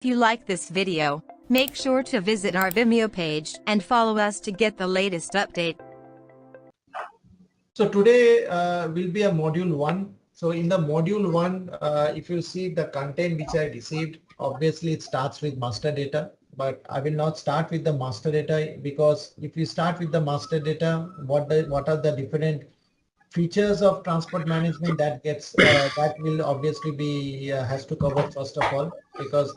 If you like this video, make sure to visit our Vimeo page and follow us to get the latest update. So today will be a module 1. So in the module 1, if you see the content which I received, obviously it starts with master data, but I will not start with the master data, because if you start with the master data, what are the different features of transport management that gets that will obviously be has to cover first of all, because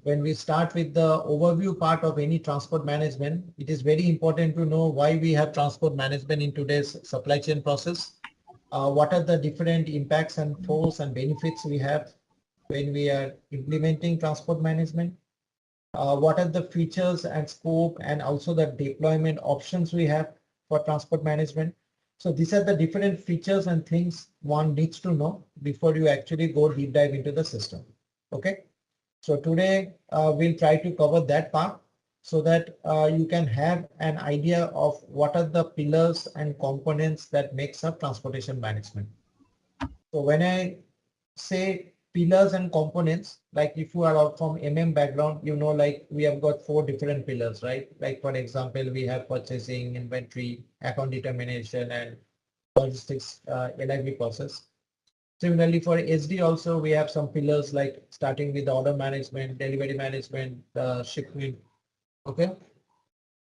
when we start with the overview part of any transport management, it is very important to know why we have transport management in today's supply chain process. What are the different impacts and pros and benefits we have when we are implementing transport management? What are the features and scope and also the deployment options we have for transport management? So these are the different features and things one needs to know before you actually go deep dive into the system. Okay. So today we'll try to cover that part so that you can have an idea of what are the pillars and components that makes up transportation management. So when I say pillars and components, like if you are out from background, you know, like we have got 4 different pillars, right? Like for example, we have purchasing, inventory, account determination, and logistics LIV process. Similarly, for SD also, we have some pillars like starting with order management, delivery management, shipment. Okay.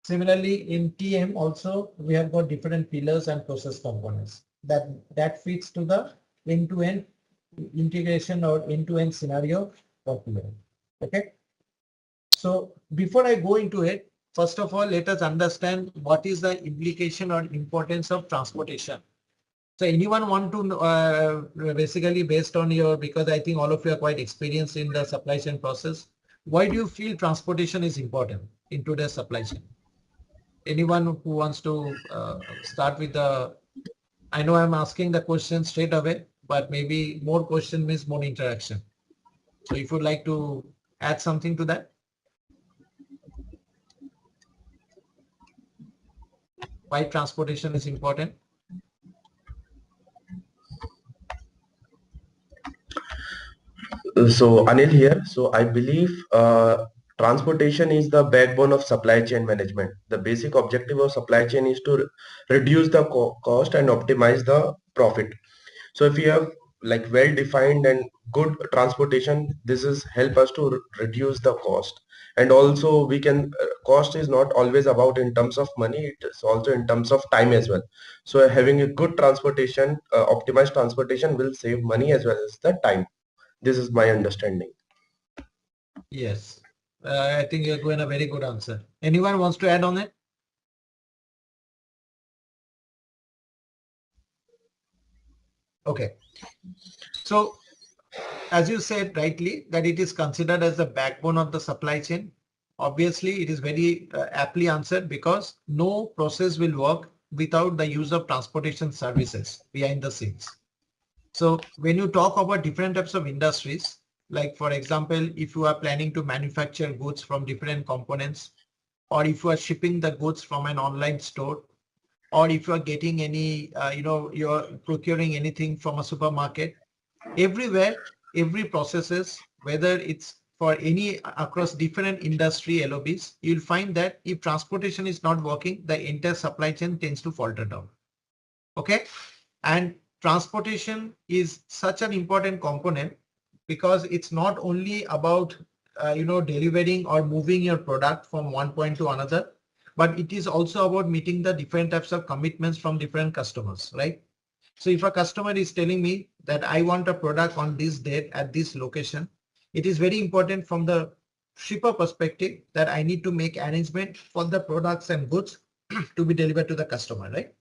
Similarly, in TM also, we have got different pillars and process components that fits to the end-to-end integration or end-to-end scenario for TM. Okay. So before I go into it, first of all, let us understand what is the implication or importance of transportation. So anyone want to basically based on your, because I think all of you are quite experienced in the supply chain process, why do you feel transportation is important in today's supply chain? Anyone who wants to start with the, I know I'm asking the question straight away, but maybe more question means more interaction. So if you'd like to add something to that. Why transportation is important? So Anil here. So I believe transportation is the backbone of supply chain management. The basic objective of supply chain is to reduce the cost and optimize the profit. So if you have like well-defined and good transportation, this is help us to reduce the cost. And also we can, cost is not always about in terms of money, it is also in terms of time as well. So having a good transportation, optimized transportation will save money as well as the time. This is my understanding. Yes, I think you're going a very good answer. Anyone wants to add on it? Okay. So as you said rightly, that it is considered as the backbone of the supply chain. Obviously, it is very aptly answered, because no process will work without the use of transportation services behind the scenes. So when you talk about different types of industries, like for example, if you are planning to manufacture goods from different components, or if you are shipping the goods from an online store, or if you are getting any, you're procuring anything from a supermarket, everywhere, every processes, whether it's for any across different industry LOBs, you'll find that if transportation is not working, the entire supply chain tends to falter down. Okay. And transportation is such an important component, because it's not only about, delivering or moving your product from one point to another, but it is also about meeting the different types of commitments from different customers, right? So if a customer is telling me that I want a product on this date at this location, it is very important from the shipper perspective that I need to make arrangement for the products and goods to be delivered to the customer, right?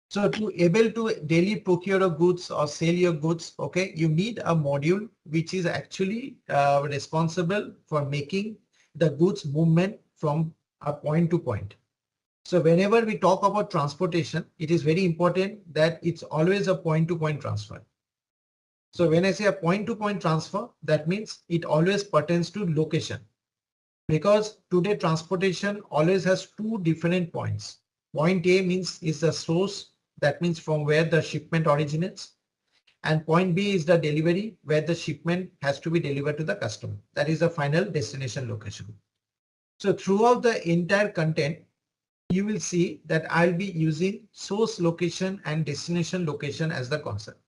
So to able to daily procure your goods or sell your goods, okay, you need a module which is actually responsible for making the goods movement from a point to point. So whenever we talk about transportation, it is very important that it's always a point-to-point transfer. So when I say a point-to-point transfer, that means it always pertains to location, because today transportation always has 2 different points. Point A means is the source, that means from where the shipment originates. And point B is the delivery, where the shipment has to be delivered to the customer. That is the final destination location. So throughout the entire content, you will see that I'll be using source location and destination location as the concept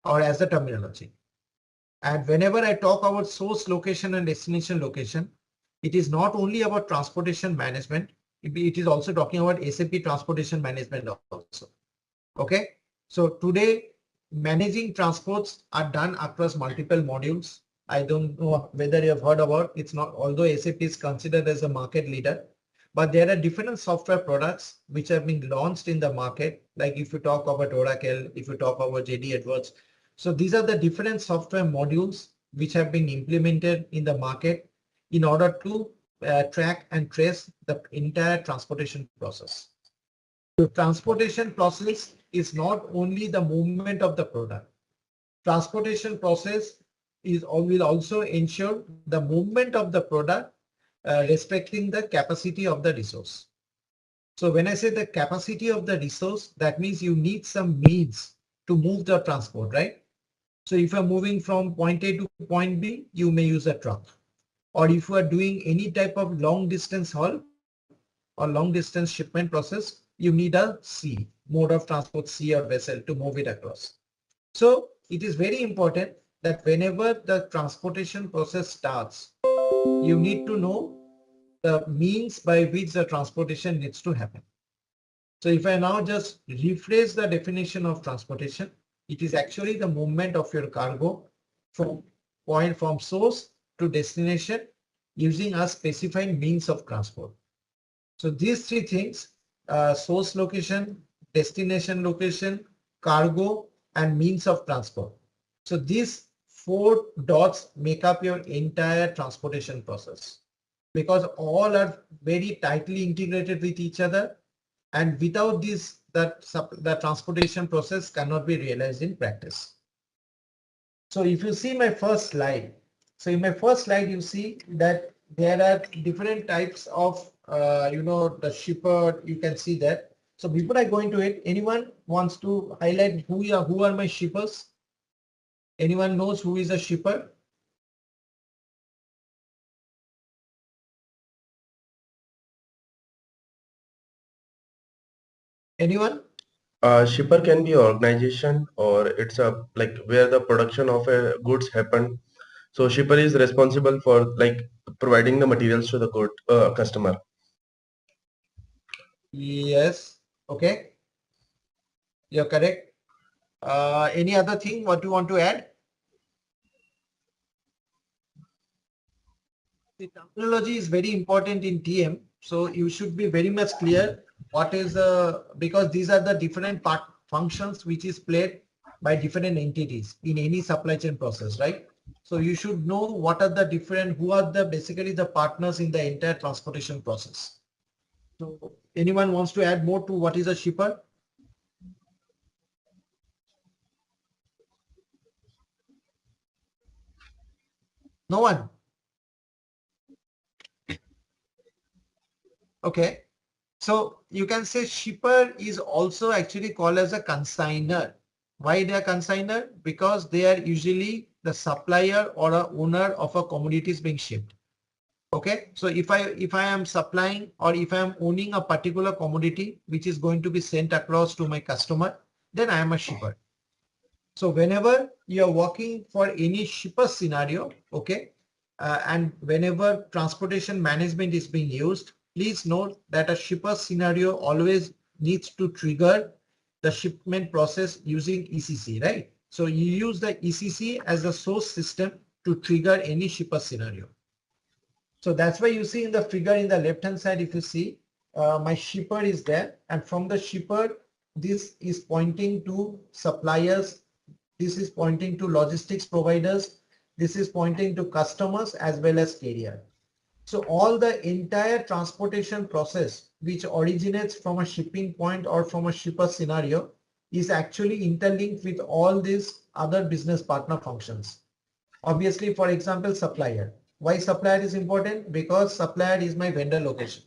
or as the terminology. And whenever I talk about source location and destination location, it is not only about transportation management, it is also talking about SAP Transportation Management also. Okay. So today, managing transports are done across multiple modules. I don't know whether you have heard about it's not, although SAP is considered as a market leader, but there are different software products which have been launched in the market. Like if you talk about Oracle, if you talk about JD Edwards. So these are the different software modules which have been implemented in the market in order to track and trace the entire transportation process. The transportation process is not only the movement of the product. Transportation process will also ensure the movement of the product respecting the capacity of the resource. So when I say the capacity of the resource, that means you need some means to move the transport, right? So if you're moving from point A to point B, you may use a truck. Or if you are doing any type of long distance haul or long distance shipment process, you need a sea, mode of transport, sea or vessel to move it across. So it is very important that whenever the transportation process starts, you need to know the means by which the transportation needs to happen. So if I now just rephrase the definition of transportation, it is actually the movement of your cargo from source to destination using a specified means of transport. So these three things, source location, destination location, cargo, and means of transport. So these four dots make up your entire transportation process because all are very tightly integrated with each other. And without this, the transportation process cannot be realized in practice. So if you see my first slide, so in my first slide, you see that there are different types of, the shipper, you can see that. So before I go into it, anyone wants to highlight who are my shippers? Anyone knows who is a shipper? Anyone? Shipper can be an organization or it's a like where the production of a goods happen. So shipper is responsible for like providing the materials to the good customer. Yes. Okay. You're correct. Any other thing what you want to add? The terminology is very important in TM. So you should be very much clear what is because these are the different part functions which is played by different entities in any supply chain process, right? So you should know what are the different, who are the basically the partners in the entire transportation process. So anyone wants to add more to what is a shipper? No one. Okay. So you can say shipper is also actually called as a consignor. Why they are consignor? Because they are usually the supplier or a owner of a commodities being shipped. Okay. So if I am supplying or if I am owning a particular commodity which is going to be sent across to my customer, then I am a shipper. So whenever you are working for any shipper scenario, okay, and whenever transportation management is being used, please note that a shipper scenario always needs to trigger the shipment process using ECC, right? So you use the ECC as a source system to trigger any shipper scenario. So that's why you see in the figure in the left hand side, if you see my shipper is there, and from the shipper, this is pointing to suppliers. This is pointing to logistics providers. This is pointing to customers as well as carrier. So all the entire transportation process, which originates from a shipping point or from a shipper scenario, is actually interlinked with all these other business partner functions. Obviously, for example, supplier. Why supplier is important? Because supplier is my vendor location.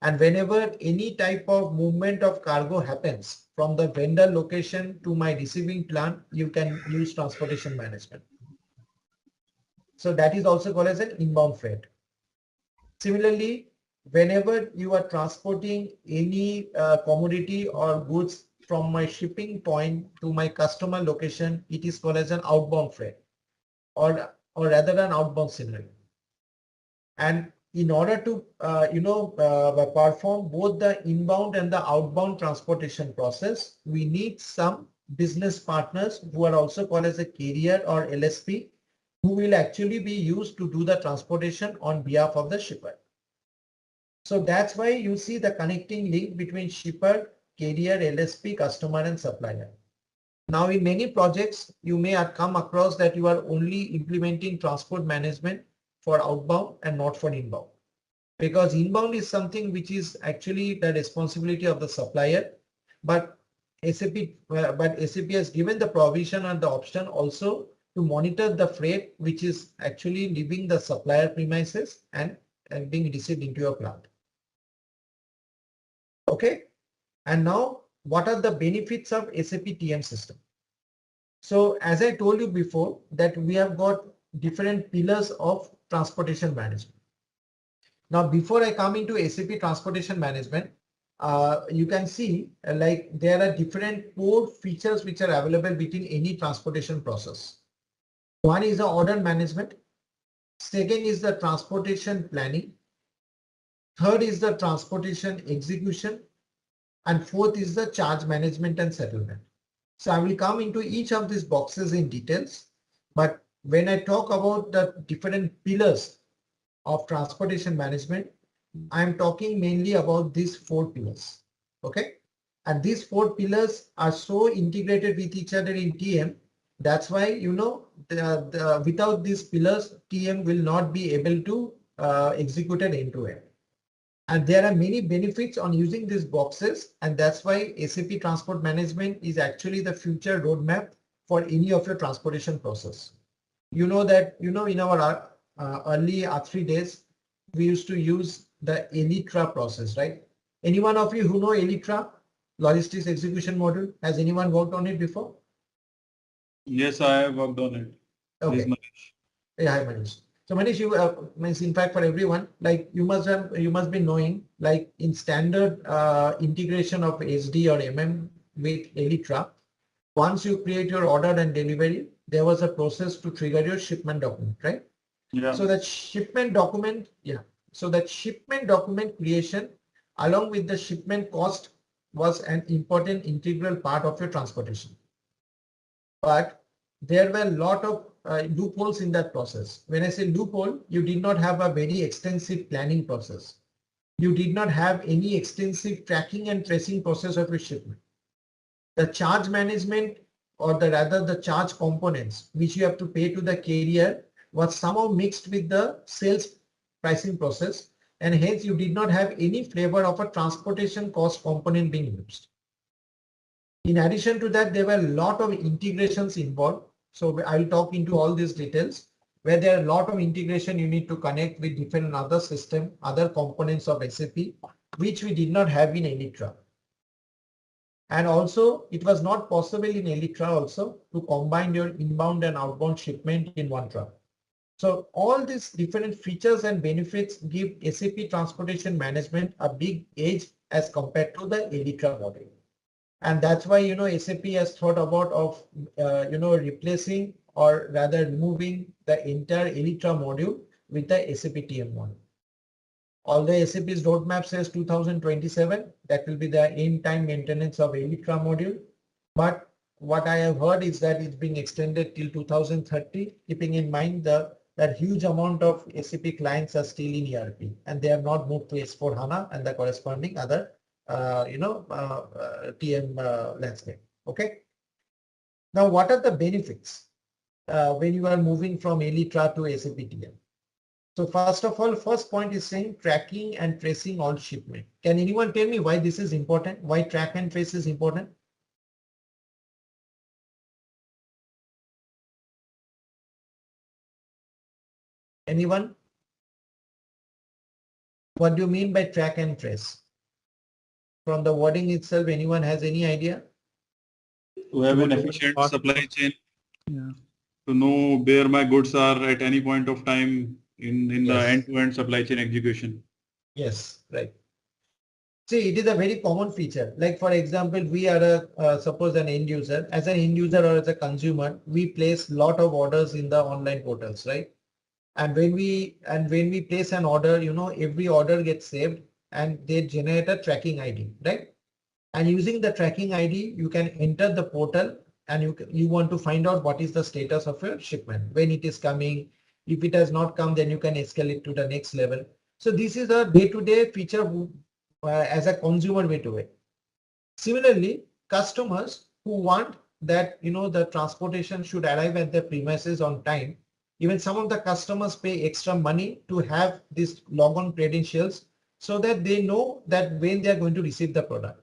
And whenever any type of movement of cargo happens from the vendor location to my receiving plant, you can use transportation management. So that is also called as an inbound freight. Similarly, whenever you are transporting any commodity or goods from my shipping point to my customer location, it is called as an outbound freight, or rather an outbound scenario. And in order to perform both the inbound and the outbound transportation process, we need some business partners who are also called as a carrier or LSP, who will actually be used to do the transportation on behalf of the shipper. So that's why you see the connecting link between shipper, carrier, LSP, customer, and supplier. Now, in many projects, you may have come across that you are only implementing transport management for outbound and not for inbound. Because inbound is something which is actually the responsibility of the supplier, but SAP has given the provision and the option also to monitor the freight which is actually leaving the supplier premises and being received into your plant. Okay, and now what are the benefits of SAP TM system? So as I told you before, that we have got different pillars of transportation management. Now, before I come into SAP Transportation Management, you can see like there are different core features which are available within any transportation process. One is the order management. Second is the transportation planning. Third is the transportation execution. And fourth is the charge management and settlement. So I will come into each of these boxes in details. But when I talk about the different pillars of transportation management, I'm talking mainly about these 4 pillars. Okay. And these 4 pillars are so integrated with each other in TM. That's why, without these pillars, TM will not be able to execute it end to end. And there are many benefits on using these boxes. And that's why SAP Transport Management is actually the future roadmap for any of your transportation process. You know that, in our early R3 days, we used to use the ELITRA process, right? Any one of you who know ELITRA, Logistics Execution Model, has anyone worked on it before? Yes, I have worked on it. Okay. This is Manish. Yeah, hi Manish. So Manish, you means in fact for everyone, like you must be knowing, like in standard integration of SD or MM with ELITRA, once you create your order and delivery, there was a process to trigger your shipment document, right? Yeah. So that shipment document, So that shipment document creation along with the shipment cost was an important integral part of your transportation. But there were a lot of loopholes in that process. When I say loophole, you did not have a very extensive planning process. You did not have any extensive tracking and tracing process of your shipment. The charge management, or rather the charge components which you have to pay to the carrier, was somehow mixed with the sales pricing process, and hence you did not have any flavor of a transportation cost component being used. In addition to that, there were a lot of integrations involved. So I'll talk into all these details, where there are a lot of integration you need to connect with different other system, other components of SAP, which we did not have in ELITRA. And also it was not possible in ELITRA also to combine your inbound and outbound shipment in one truck. So all these different features and benefits give SAP Transportation Management a big edge as compared to the ELITRA model. And that's why, SAP has thought about replacing or rather removing the entire ELITRA module with the SAP TM model. Although SAP's roadmap says 2027, that will be the end time maintenance of ELITRA module. But what I have heard is that it's being extended till 2030, keeping in mind that huge amount of SAP clients are still in ERP and they have not moved to S4HANA and the corresponding other TM landscape. Okay. Now, what are the benefits when you are moving from ELITRA to SAP TM? So first of all, first point is saying tracking and tracing all shipment. Can anyone tell me why this is important? Why track and trace is important? Anyone? What do you mean by track and trace? From the wording itself, anyone has any idea? To have an efficient supply chain. Yeah. To know where my goods are at any point of time in the Yes. end-to-end supply chain execution. Yes, right. See, it is a very common feature. Like for example, we are suppose an end user. As an end user or as a consumer, we place lot of orders in the online portals, right? And when we place an order, you know, every order gets saved and they generate a tracking ID, right? And using the tracking ID, you can enter the portal and you want to find out what is the status of your shipment, when it is coming. If it has not come, then you can escalate to the next level. So this is a day-to-day feature as a consumer way to way. Similarly, customers who want that, you know, the transportation should arrive at their premises on time. Even some of the customers pay extra money to have these logon credentials so that they know that when they are going to receive the product.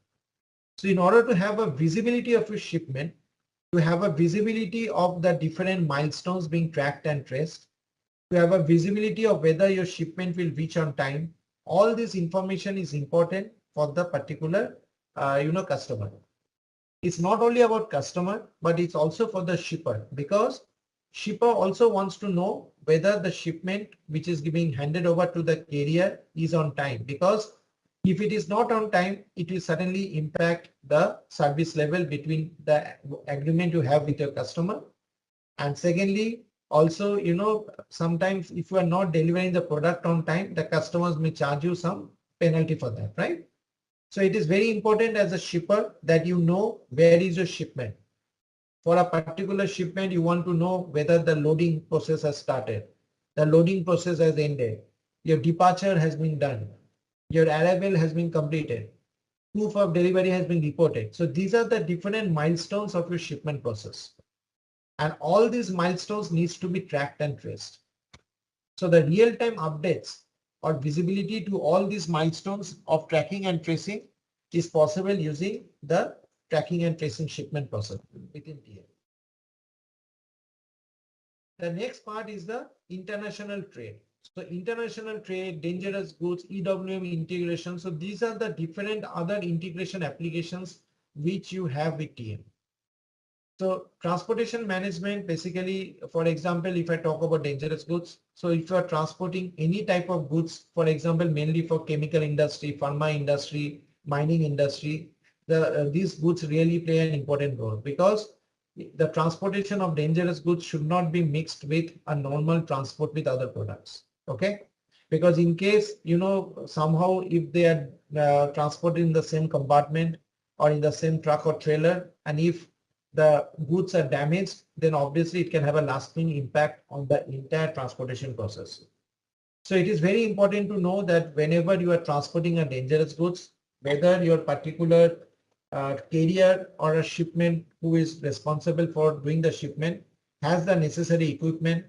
So in order to have a visibility of your shipment, to have a visibility of the different milestones being tracked and traced, to have a visibility of whether your shipment will reach on time, all this information is important for the particular customer. It's not only about customer, but it's also for the shipper, because shipper also wants to know whether the shipment which is being handed over to the carrier is on time, because if it is not on time, it will certainly impact the service level between the agreement you have with your customer. And secondly, also, you know, sometimes if you are not delivering the product on time, the customers may charge you some penalty for that, right? So it is very important as a shipper that you know where is your shipment. For a particular shipment, you want to know whether the loading process has started, the loading process has ended, your departure has been done, your arrival has been completed, proof of delivery has been reported. So these are the different milestones of your shipment process. And all these milestones needs to be tracked and traced. So the real-time updates or visibility to all these milestones of tracking and tracing is possible using the tracking and tracing shipment process within TM. The next part is the international trade. So international trade, dangerous goods, EWM integration. So these are the different other integration applications which you have with TM. So transportation management, basically, for example, if I talk about dangerous goods, so if you are transporting any type of goods, for example, mainly for chemical industry, pharma industry, mining industry, these goods really play an important role, because the transportation of dangerous goods should not be mixed with a normal transport with other products. Okay, because in case, you know, somehow if they are transported in the same compartment or in the same truck or trailer, and if the goods are damaged, then obviously it can have a lasting impact on the entire transportation process. So it is very important to know that whenever you are transporting a dangerous goods, whether your particular carrier or a shipment who is responsible for doing the shipment has the necessary equipment,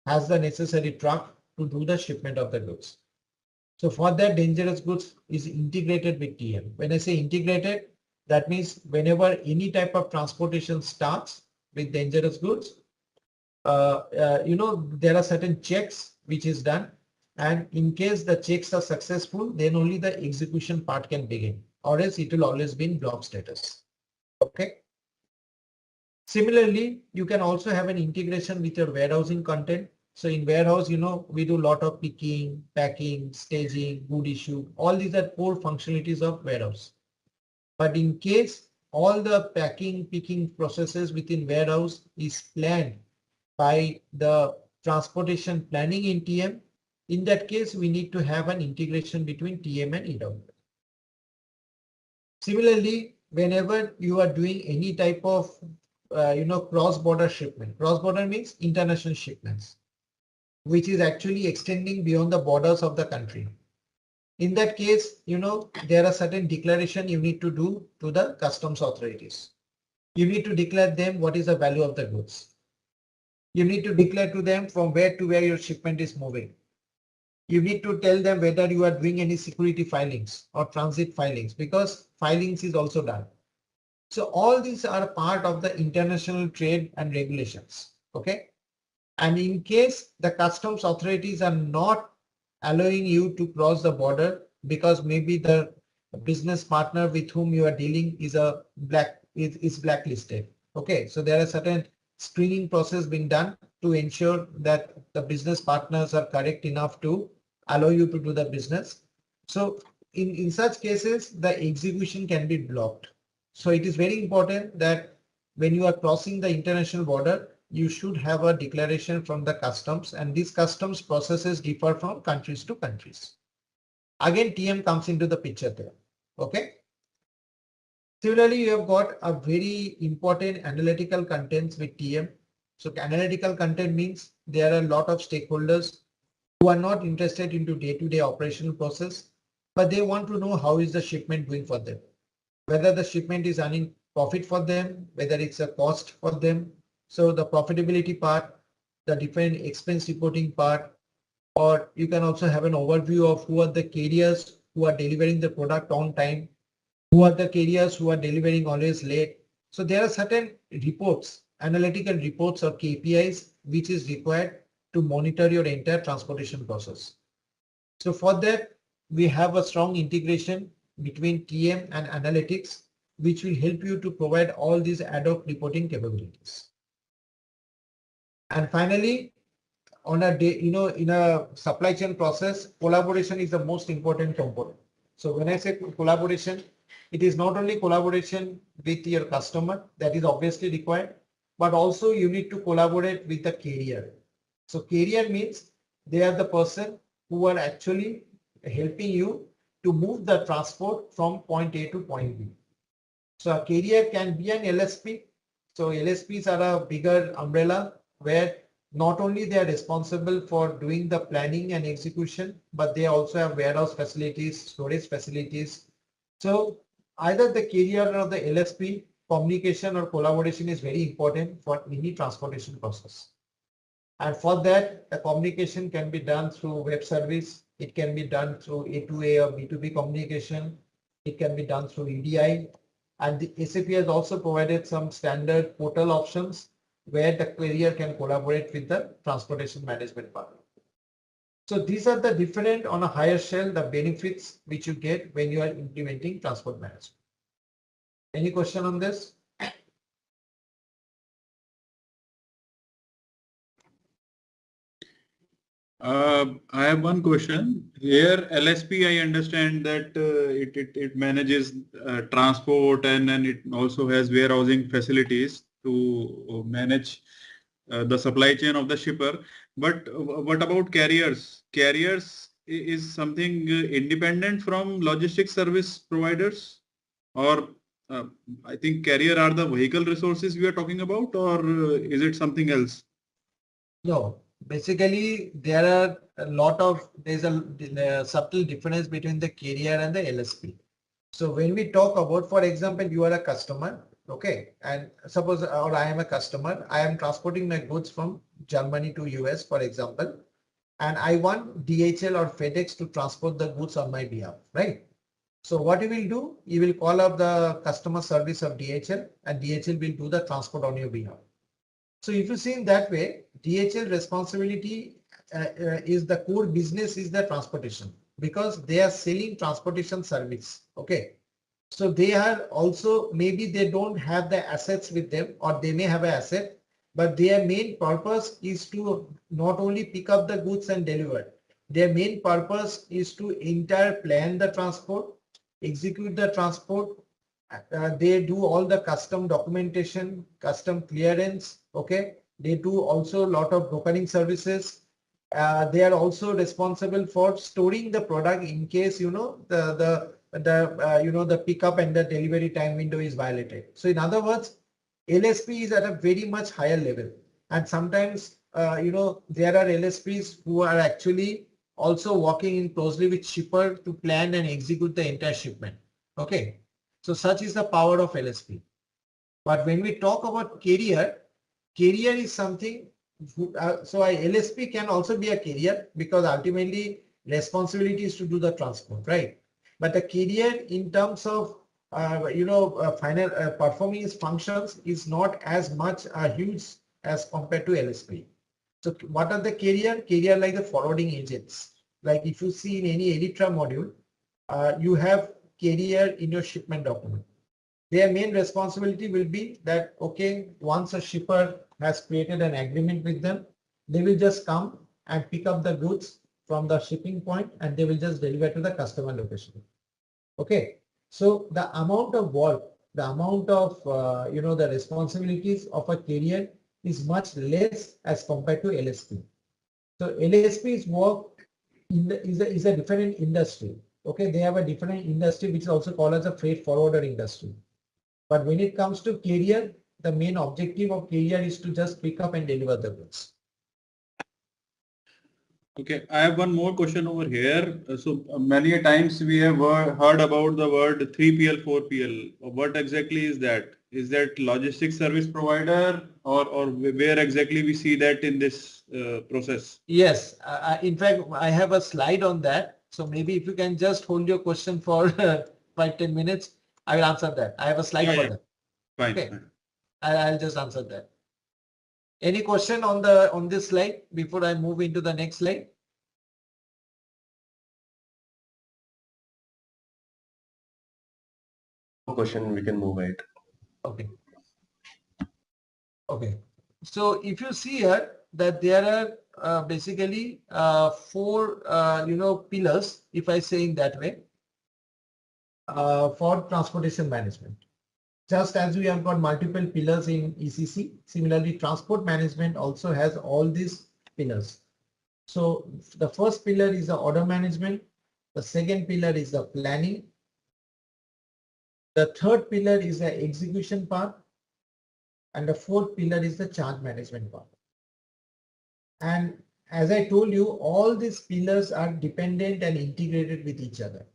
has the necessary truck to do the shipment of the goods. So for that, dangerous goods is integrated with TM. When I say integrated, that means whenever any type of transportation starts with dangerous goods, there are certain checks which is done, and in case the checks are successful, then only the execution part can begin, or else it will always be in block status. Okay. Similarly, you can also have an integration with your warehousing content. So in warehouse, you know, we do a lot of picking, packing, staging, good issue. All these are core functionalities of warehouse. But in case all the packing, picking processes within warehouse is planned by the transportation planning in TM, in that case, we need to have an integration between TM and EWM. Similarly, whenever you are doing any type of cross-border shipment, cross-border means international shipments, which is actually extending beyond the borders of the country. In that case, you know, there are certain declaration you need to do to the customs authorities. You need to declare them what is the value of the goods. You need to declare to them from where to where your shipment is moving. You need to tell them whether you are doing any security filings or transit filings, because filings is also done. So all these are part of the international trade and regulations. Okay. And in case the customs authorities are not allowing you to cross the border because maybe the business partner with whom you are dealing is is blacklisted. Okay, so there are certain screening process being done to ensure that the business partners are correct enough to allow you to do the business. So in such cases, the execution can be blocked. So it is very important that when you are crossing the international border, you should have a declaration from the customs, and these customs processes differ from countries to countries. Again, TM comes into the picture there. Okay. Similarly, you have got a very important analytical contents with TM. So analytical content means there are a lot of stakeholders who are not interested into day-to-day operational process, but they want to know how is the shipment going for them, whether the shipment is earning profit for them, whether it's a cost for them. So the profitability part, the different expense reporting part, or you can also have an overview of who are the carriers who are delivering the product on time, who are the carriers who are delivering always late. So there are certain reports, analytical reports or KPIs, which is required to monitor your entire transportation process. So for that, we have a strong integration between TM and analytics, which will help you to provide all these ad hoc reporting capabilities. And finally, on a day, in a supply chain process, collaboration is the most important component. So when I say collaboration, it is not only collaboration with your customer, that is obviously required, but also you need to collaborate with the carrier. So carrier means they are the person who are actually helping you to move the transport from point A to point B. So a carrier can be an LSP. So LSPs are a bigger umbrella where not only they are responsible for doing the planning and execution, but they also have warehouse facilities, storage facilities. So either the carrier or the LSP, communication or collaboration is very important for any transportation process. And for that, the communication can be done through web service. It can be done through A2A or B2B communication. It can be done through EDI. And the SAP has also provided some standard portal options where the carrier can collaborate with the transportation management partner. So these are the different on a higher shell, the benefits which you get when you are implementing transport management. Any question on this? I have one question. Here, LSP, I understand that it manages transport and it also has warehousing facilities to manage the supply chain of the shipper. But what about carriers? Carriers is something independent from logistics service providers, or I think carrier are the vehicle resources we are talking about, or is it something else? No, basically there are there's a subtle difference between the carrier and the LSP. So when we talk about, for example, you are a customer, okay, and suppose, or I am a customer, I am transporting my goods from Germany to US, for example, and I want DHL or FedEx to transport the goods on my behalf, right? So what you will do, you will call up the customer service of DHL and DHL will do the transport on your behalf. So if you see in that way, DHL responsibility is the core business is the transportation because they are selling transportation service. Okay. So they are also, maybe they don't have the assets with them or they may have an asset, but their main purpose is to not only pick up the goods and deliver. Their main purpose is to entire plan the transport, execute the transport. They do all the custom documentation, custom clearance. Okay. They do also a lot of brokering services. They are also responsible for storing the product in case, the pickup and the delivery time window is violated. So in other words, LSP is at a very much higher level. And sometimes, there are LSPs who are actually also working in closely with shipper to plan and execute the entire shipment. Okay. So such is the power of LSP. But when we talk about carrier is something, so a LSP can also be a carrier because ultimately responsibility is to do the transport, right? But the carrier in terms of, final performing its functions is not as much huge as compared to LSP. So what are the carrier? Carrier like the forwarding agents. like if you see in any Elytra module, you have carrier in your shipment document. Their main responsibility will be that, okay, once a shipper has created an agreement with them, they will just come and pick up the goods from the shipping point and they will just deliver to the customer location. Okay, so the amount of work, the amount of, the responsibilities of a carrier is much less as compared to LSP. So LSP's work is a different industry. Okay, they have a different industry which is also called as a freight forwarder industry. But when it comes to carrier, the main objective of carrier is to just pick up and deliver the goods. Okay, I have one more question over here. Many a times we have heard about the word 3PL, 4PL. What exactly is that? Is that logistics service provider or where exactly we see that in this process? Yes, in fact, I have a slide on that. So maybe if you can just hold your question for 5-10 minutes, I will answer that. I have a slide for that. Fine. Okay. Fine. I'll just answer that. Any question on this slide before I move into the next slide? No question, we can move ahead. Okay. Okay. So if you see here that there are basically 4 pillars, if I say in that way, for transportation management. Just as we have got multiple pillars in ECC, similarly transport management also has all these pillars. So the first pillar is the order management. The second pillar is the planning. The third pillar is the execution part. And the fourth pillar is the charge management part. And as I told you, all these pillars are dependent and integrated with each other.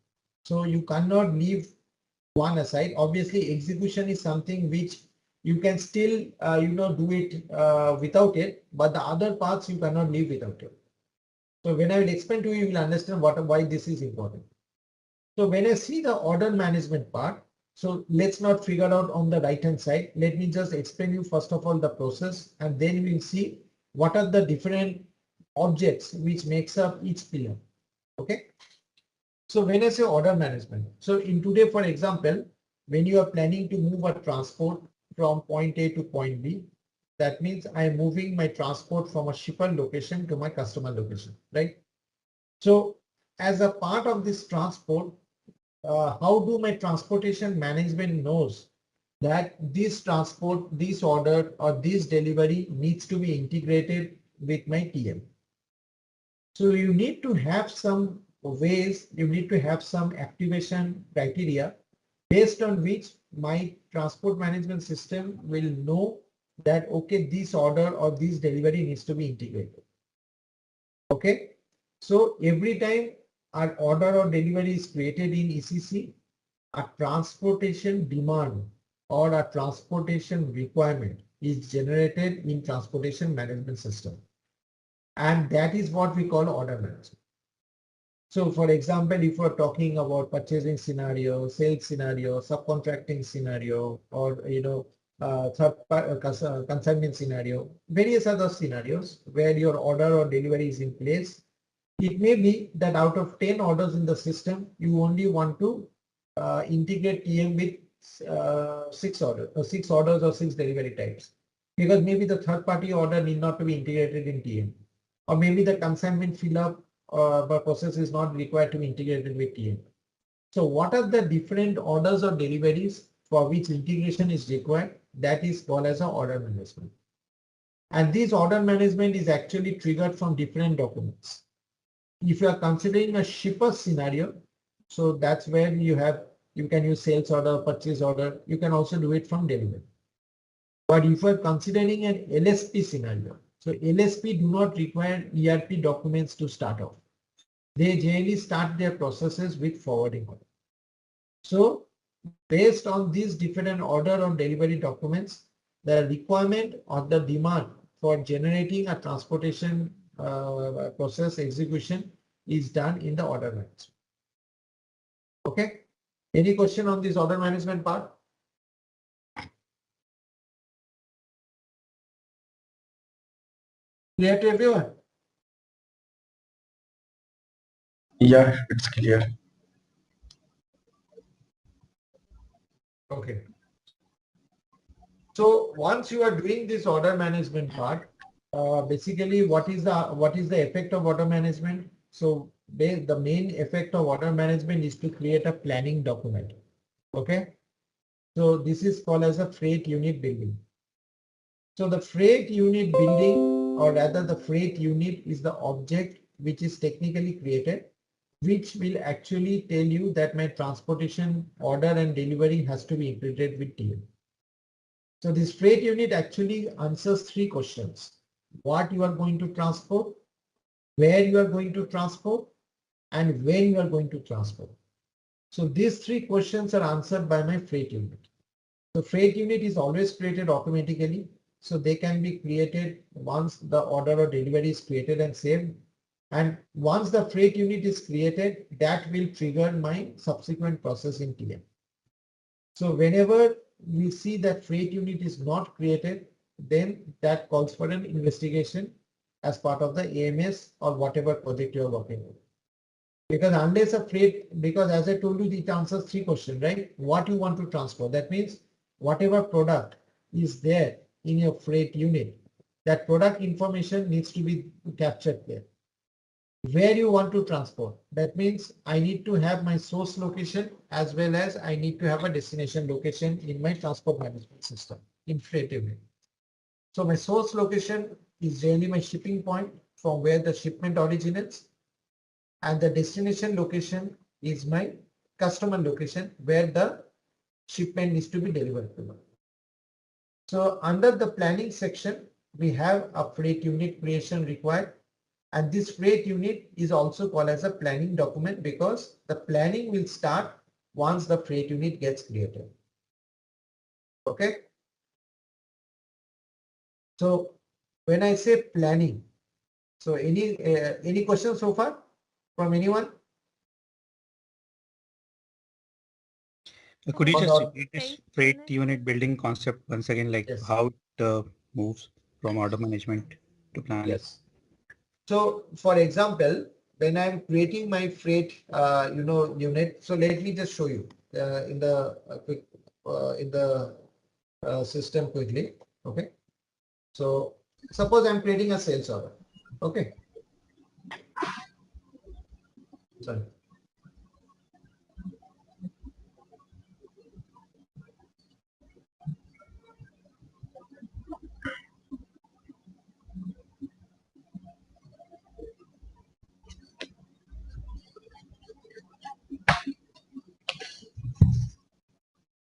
So you cannot leave one aside. Obviously, execution is something which you can still, do it without it, but the other parts you cannot leave without it. So when I will explain to you, you will understand why this is important. So when I see the order management part, so let's not figure out on the right hand side. Let me just explain you first of all the process, and then we'll see what are the different objects which makes up each pillar. Okay. So when I say order management, so in today, for example, when you are planning to move a transport from point A to point B, that means I am moving my transport from a shipper location to my customer location, right? So as a part of this transport, how do my transportation management knows that this transport, this order or this delivery needs to be integrated with my TM? So you need to have some ways, you need to have some activation criteria based on which my transport management system will know that, okay, this order or this delivery needs to be integrated. Okay, so every time an order or delivery is created in ECC, a transportation demand or a transportation requirement is generated in transportation management system. And that is what we call order management. So for example, if we're talking about purchasing scenario, sales scenario, subcontracting scenario, or consignment scenario, various other scenarios where your order or delivery is in place, it may be that out of 10 orders in the system, you only want to integrate TM with 6 orders or 6 delivery types, because maybe the third party order need not to be integrated in TM, or maybe the consignment fill up process is not required to be integrated with TM. So what are the different orders or deliveries for which integration is required? That is called as an order management. And this order management is actually triggered from different documents. If you are considering a shipper scenario, so that's where you can use sales order, purchase order. You can also do it from delivery. But if you are considering an LSP scenario, so LSP do not require ERP documents to start off. They generally start their processes with forwarding order. So based on these different order or delivery documents, the requirement or the demand for generating a transportation process execution is done in the order management. Okay. Any question on this order management part? Clear to everyone? Yeah, it's clear. Okay. So once you are doing this order management part, basically what is the effect of order management? So the main effect of order management is to create a planning document. Okay. So this is called as a freight unit building. So the freight unit building, or rather the freight unit, is the object which is technically created, which will actually tell you that my transportation order and delivery has to be integrated with TM. So this freight unit actually answers three questions: what you are going to transport, where you are going to transport, and when you are going to transport. So these three questions are answered by my freight unit. The freight unit is always created automatically. So they can be created once the order or delivery is created and saved. And once the freight unit is created, that will trigger my subsequent process in TM. So whenever we see that freight unit is not created, then that calls for an investigation as part of the AMS or whatever project you are working on. Because unless a freight, because as I told you, it answers three questions, right? What you want to transport. That means whatever product is there in your freight unit, that product information needs to be captured there. Where you want to transport. That means I need to have my source location as well as I need to have a destination location in my transport management system in freight unit. So my source location is really my shipping point from where the shipment originates, and the destination location is my customer location where the shipment needs to be delivered to. So under the planning section, we have a freight unit creation required. And this freight unit is also called as a planning document because the planning will start once the freight unit gets created. Okay. So when I say planning, so any questions so far from anyone? Could you On just the, repeat this freight unit building concept once again, like yes. how it moves from order management to planning? Yes. So for example, when I'm creating my freight, unit, so let me just show you in the quick in the system quickly. Okay. So suppose I'm creating a sales order. Okay. Sorry.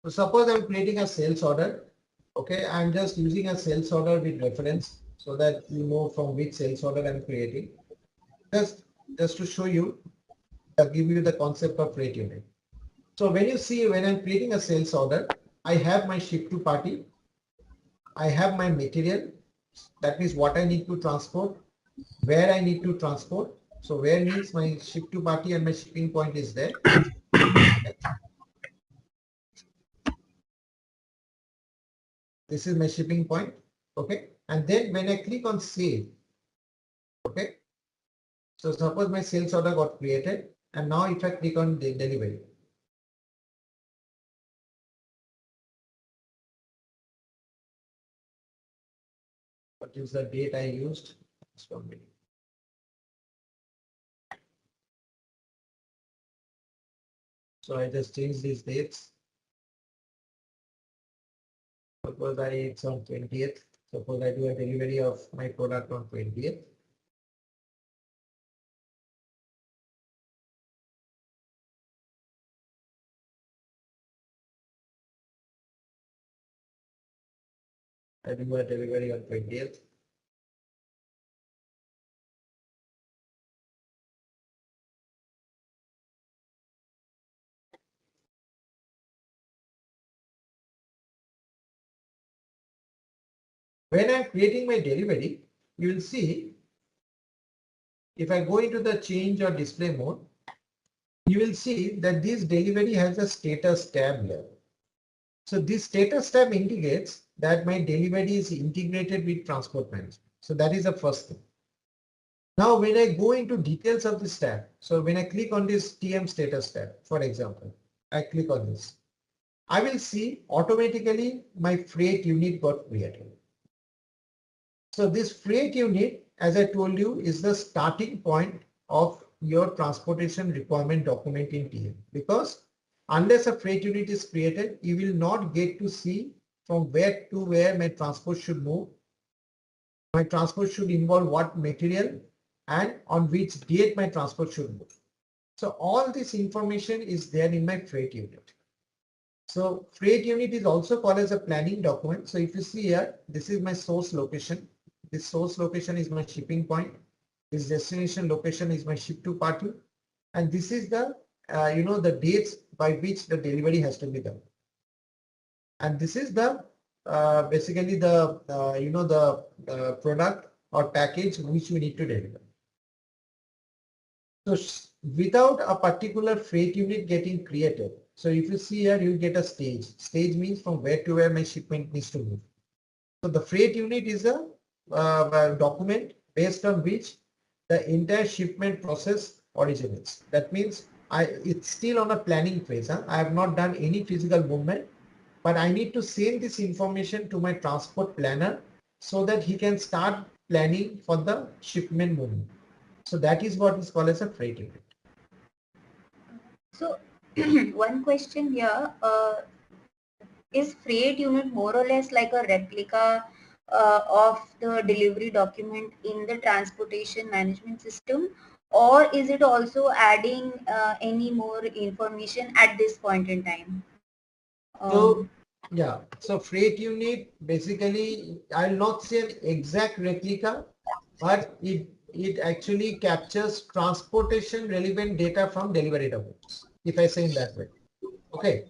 So suppose I'm creating a sales order. Okay, I'm just using a sales order with reference so that you know from which sales order I'm creating. Just to show you, I'll give you the concept of freight unit. So when you see when I'm creating a sales order, I have my ship to party. I have my material. That means what I need to transport, where I need to transport. So where means my ship to party and my shipping point is there. This is my shipping point. Okay. And then when I click on save, okay. So suppose my sales order got created, and now if I click on the delivery. What is the date I used? Just 1 minute. So I just change these dates. Suppose it's on 20th. Suppose I do a delivery of my product on 20th. I do a delivery on 20th. When I'm creating my delivery, you will see if I go into the change or display mode, you will see that this delivery has a status tab here. So this status tab indicates that my delivery is integrated with transport management. So that is the first thing. Now, when I go into details of this tab, so when I click on this TM status tab, for example, I click on this, I will see automatically my freight unit got created. So this freight unit, as I told you, is the starting point of your transportation requirement document in TM, because unless a freight unit is created, you will not get to see from where to where my transport should move. My transport should involve what material and on which date my transport should move. So all this information is there in my freight unit. So freight unit is also called as a planning document. So if you see here, this is my source location. This source location is my shipping point. This destination location is my ship to party. And this is the, the dates by which the delivery has to be done. And this is the, basically the, the product or package which we need to deliver. So without a particular freight unit getting created, so if you see here, you get a stage. Stage means from where to where my shipment needs to move. So the freight unit is a document based on which the entire shipment process originates. That means it's still on a planning phase. I have not done any physical movement, but I need to send this information to my transport planner so that he can start planning for the shipment movement. So that is what is called as a freight unit. So one question here, is freight unit more or less like a replica of the delivery document in the transportation management system, or is it also adding any more information at this point in time? So yeah, so freight unit basically, I'll not say an exact replica, but it actually captures transportation relevant data from delivery documents, if I say in that way. Okay.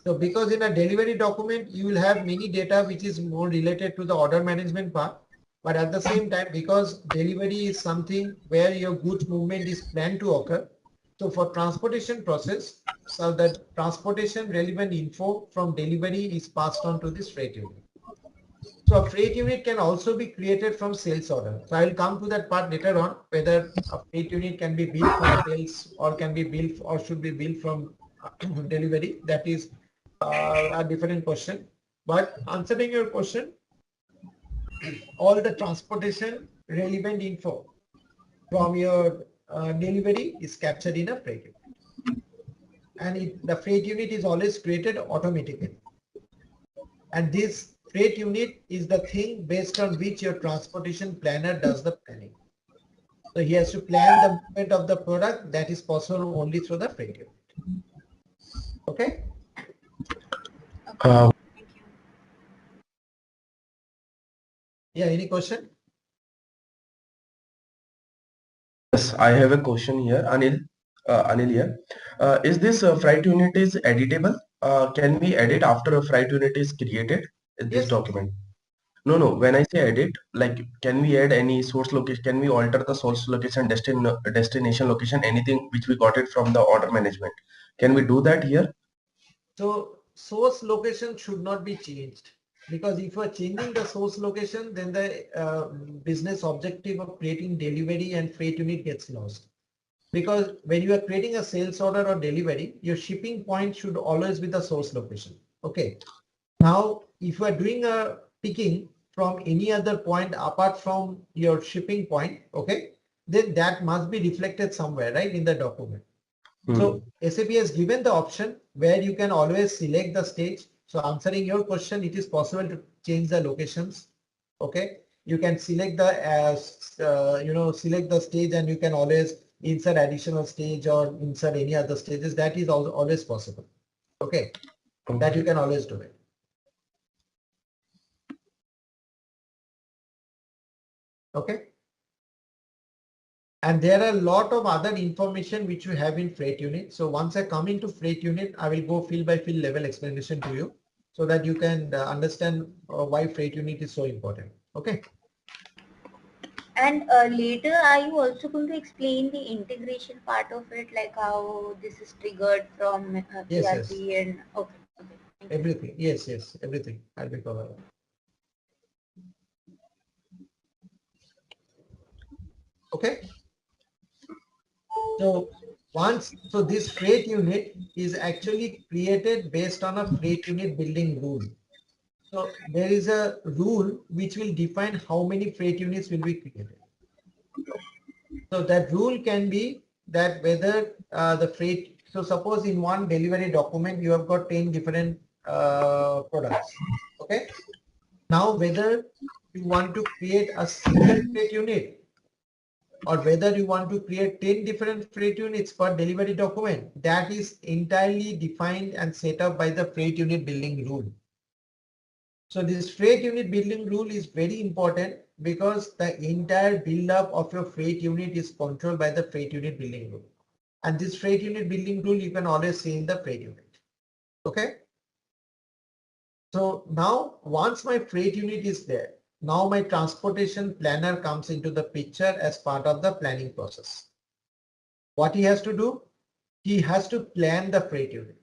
So because in a delivery document, you will have many data which is more related to the order management part. But at the same time, because delivery is something where your goods movement is planned to occur. So for transportation process, so the transportation relevant info from delivery is passed on to this freight unit. So a freight unit can also be created from sales order. So I will come to that part later on, whether a freight unit can be built from sales or can be built or should be built from delivery. That is a different question. But answering your question, all the transportation relevant info from your delivery is captured in a freight unit. And the freight unit is always created automatically. And this freight unit is the thing based on which your transportation planner does the planning. So he has to plan the movement of the product that is possible only through the freight unit. Okay? Uh, Thank you. Yeah, any question? yes, I have a question here, Anil. Anil here. Is this freight unit is editable? Can we edit after a freight unit is created in this Yes. document? No, no. When I say edit, like, can we add any source location? Can we alter the source location, destination location, anything which we got it from the order management? Can we do that here? So source location should not be changed, because if you are changing the source location, then the business objective of creating delivery and freight unit gets lost. Because when you are creating a sales order or delivery, your shipping point should always be the source location. Okay. Now, if you are doing a picking from any other point apart from your shipping point, okay, then that must be reflected somewhere, right, in the document. So SAP has given the option where you can always select the stage. So answering your question, it is possible to change the locations. Okay, you can select the select the stage, and you can always insert additional stage or insert any other stages. That is also always possible. Okay, that you can always do it. Okay. And there are a lot of other information which you have in freight unit. So once I come into freight unit, I will go field by field level explanation to you so that you can understand why freight unit is so important. Okay. And later, are you also going to explain the integration part of it, like how this is triggered from Yes, ERP yes. and okay, okay. Thank you. Everything. Yes, yes. Everything. I'll be covering. Okay. So this freight unit is actually created based on a freight unit building rule. So there is a rule which will define how many freight units will be created. So that rule can be that whether the freight, so suppose in one delivery document you have got 10 different products. Okay. Now whether you want to create a single freight unit or whether you want to create 10 different freight units per delivery document, that is entirely defined and set up by the freight unit building rule. So this freight unit building rule is very important because the entire build up of your freight unit is controlled by the freight unit building rule. And this freight unit building rule you can always see in the freight unit. Okay. So now once my freight unit is there, now my transportation planner comes into the picture as part of the planning process. What he has to do? He has to plan the freight unit.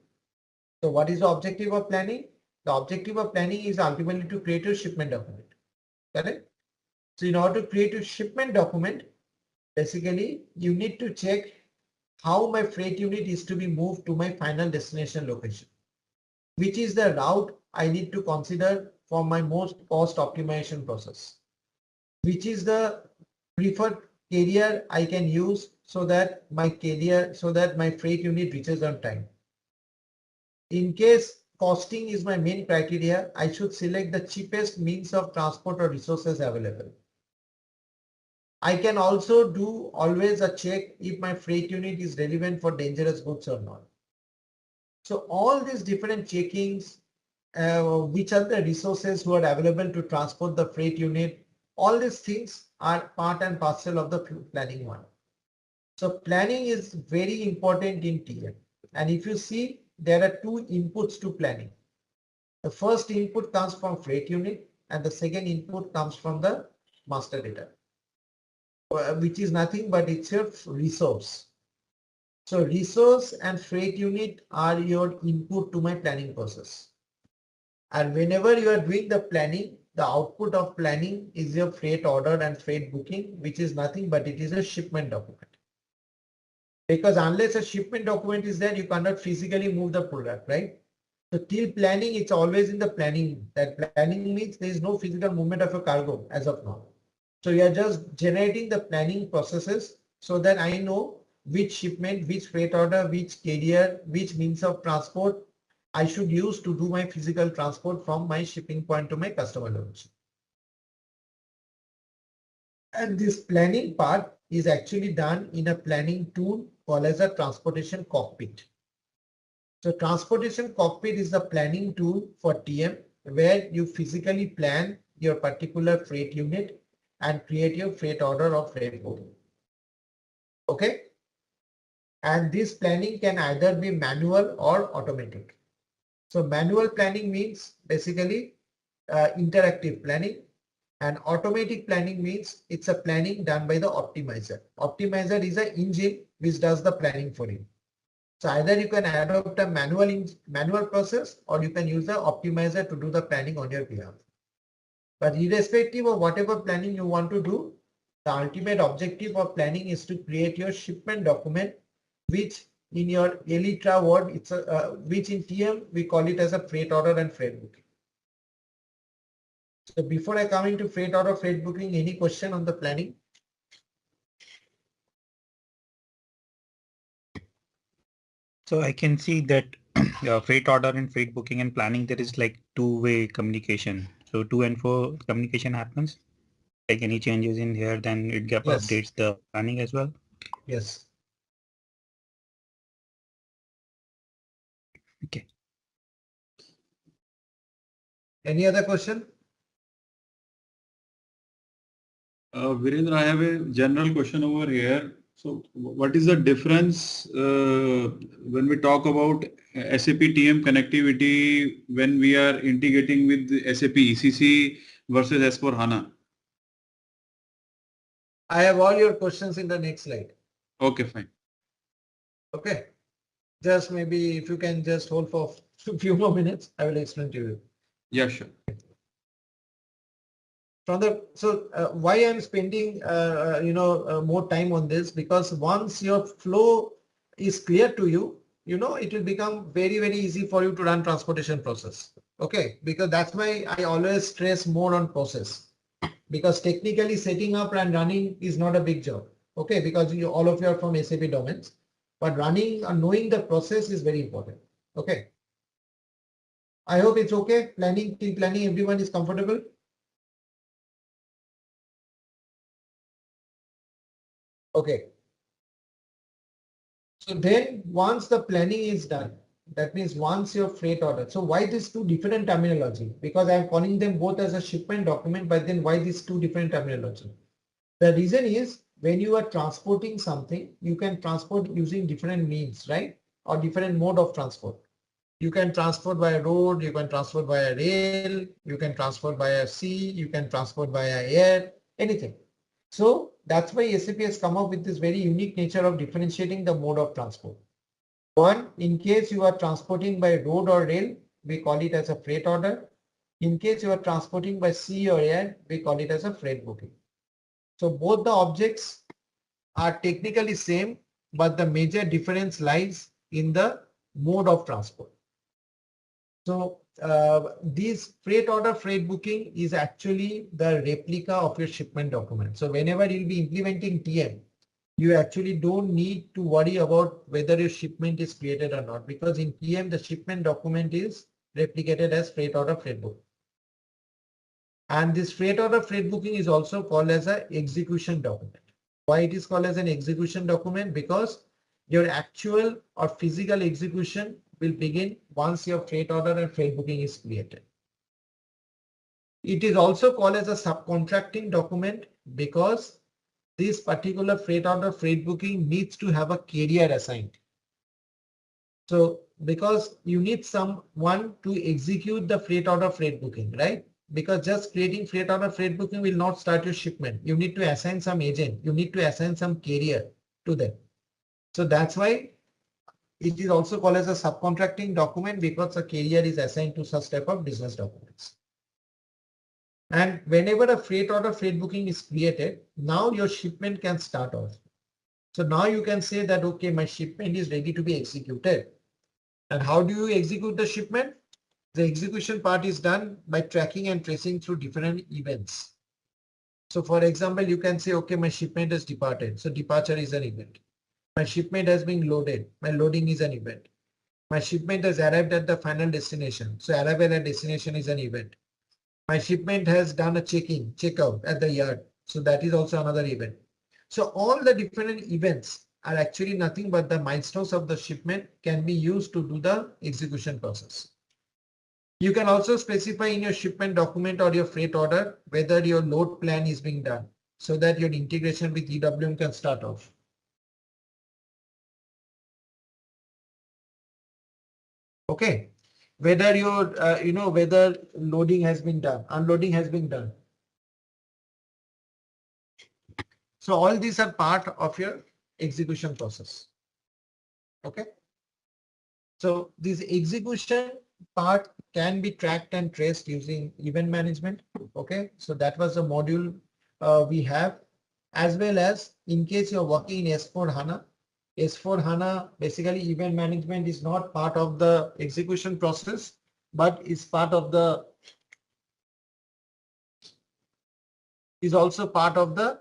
So what is the objective of planning? The objective of planning is ultimately to create a shipment document. Correct? So in order to create a shipment document, basically you need to check how my freight unit is to be moved to my final destination location. Which is the route I need to consider for my most cost optimization process. Which is the preferred carrier I can use so that my freight unit reaches on time. In case costing is my main criteria, I should select the cheapest means of transport or resources available. I can also do always a check if my freight unit is relevant for dangerous goods or not. So all these different checkings, which are the resources who are available to transport the freight unit, all these things are part and parcel of the planning one. So planning is very important in TM. And if you see, there are two inputs to planning. The first input comes from freight unit and the second input comes from the master data, which is nothing but it's your resource. So resource and freight unit are your input to my planning process. And whenever you are doing the planning, the output of planning is your freight order and freight booking, which is nothing but it is a shipment document. Because unless a shipment document is there, you cannot physically move the product, right? So till planning, it's always in the planning. That planning means there is no physical movement of a cargo as of now. So you are just generating the planning processes so that I know which shipment, which freight order, which carrier, which means of transport I should use to do my physical transport from my shipping point to my customer location. And this planning part is actually done in a planning tool called as a transportation cockpit. So transportation cockpit is the planning tool for TM where you physically plan your particular freight unit and create your freight order or freight booking. Okay. And this planning can either be manual or automatic. So manual planning means basically interactive planning, and automatic planning means it's a planning done by the optimizer. Optimizer is an engine which does the planning for you. So either you can adopt a manual process or you can use the optimizer to do the planning on your behalf. But irrespective of whatever planning you want to do, the ultimate objective of planning is to create your shipment document, which in your Elytra word, it's a, which in TM we call it as a freight order and freight booking. So before I come into freight order, freight booking, any question on the planning? So I can see that freight order and freight booking and planning, there is like two-way communication. So to and fro communication happens. Like any changes in here, then it Yes. updates the planning as well. Yes. Okay. Any other question? Virendra, I have a general question over here. So what is the difference when we talk about SAP TM connectivity when we are integrating with SAP ECC versus S/4HANA? I have all your questions in the next slide. Okay, fine. Okay. Just maybe if you can just hold for a few more minutes, I will explain to you. Yeah, sure. why I'm spending more time on this, because once your flow is clear to you, it will become very, very easy for you to run transportation process. Okay, because that's why I always stress more on process, because technically setting up and running is not a big job. Okay, because all of you are from SAP domains, but running and knowing the process is very important. Okay. I hope it's okay. Planning, everyone is comfortable. Okay. So then once the planning is done, that means once your freight order. So why these two different terminology? Because I'm calling them both as a shipment document, but then why these two different terminology? The reason is when you are transporting something, you can transport using different means, right? Or different mode of transport. You can transport by road, you can transport via rail, you can transport via sea, you can transport via air, anything. So that's why SAP has come up with this very unique nature of differentiating the mode of transport. One, in case you are transporting by road or rail, we call it as a freight order. In case you are transporting by sea or air, we call it as a freight booking. So both the objects are technically same, but the major difference lies in the mode of transport. So this freight order freight booking is actually the replica of your shipment document. So whenever you'll be implementing TM, you actually don't need to worry about whether your shipment is created or not, because in TM the shipment document is replicated as freight order freight book. And this freight order freight booking is also called as an execution document. Why it is called as an execution document? Because your actual or physical execution will begin once your freight order and freight booking is created. It is also called as a subcontracting document because this particular freight order freight booking needs to have a carrier assigned. So because you need someone to execute the freight order freight booking, right? Because just creating freight order freight booking will not start your shipment. You need to assign some agent. You need to assign some carrier to them. So that's why it is also called as a subcontracting document, because a carrier is assigned to such type of business documents. And whenever a freight order freight booking is created, now your shipment can start off. So now you can say that, okay, my shipment is ready to be executed. And how do you execute the shipment? The execution part is done by tracking and tracing through different events. So for example, you can say, okay, my shipment has departed. So departure is an event. My shipment has been loaded. My loading is an event. My shipment has arrived at the final destination. So arrival at destination is an event. My shipment has done a check-in, check-out at the yard. So that is also another event. So all the different events are actually nothing but the milestones of the shipment can be used to do the execution process. You can also specify in your shipment document or your freight order whether your load plan is being done so that your integration with EWM can start off. Okay, whether your whether loading has been done, unloading has been done. So all these are part of your execution process. Okay. So this execution part can be tracked and traced using event management. Okay. So that was the module we have, as well as in case you're working in S4HANA. S4HANA, basically event management is not part of the execution process, but is part of the, is also part of the,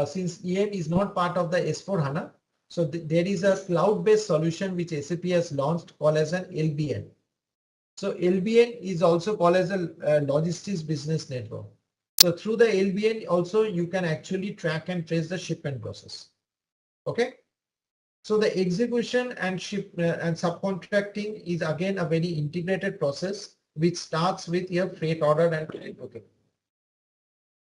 since EM is not part of the S4HANA. So there is a cloud-based solution which SAP has launched called as an LBN. So LBN is also called as a logistics business network. So through the LBN also you can actually track and trace the shipment process. Okay. So the execution and and subcontracting is again a very integrated process which starts with your freight order and freight booking.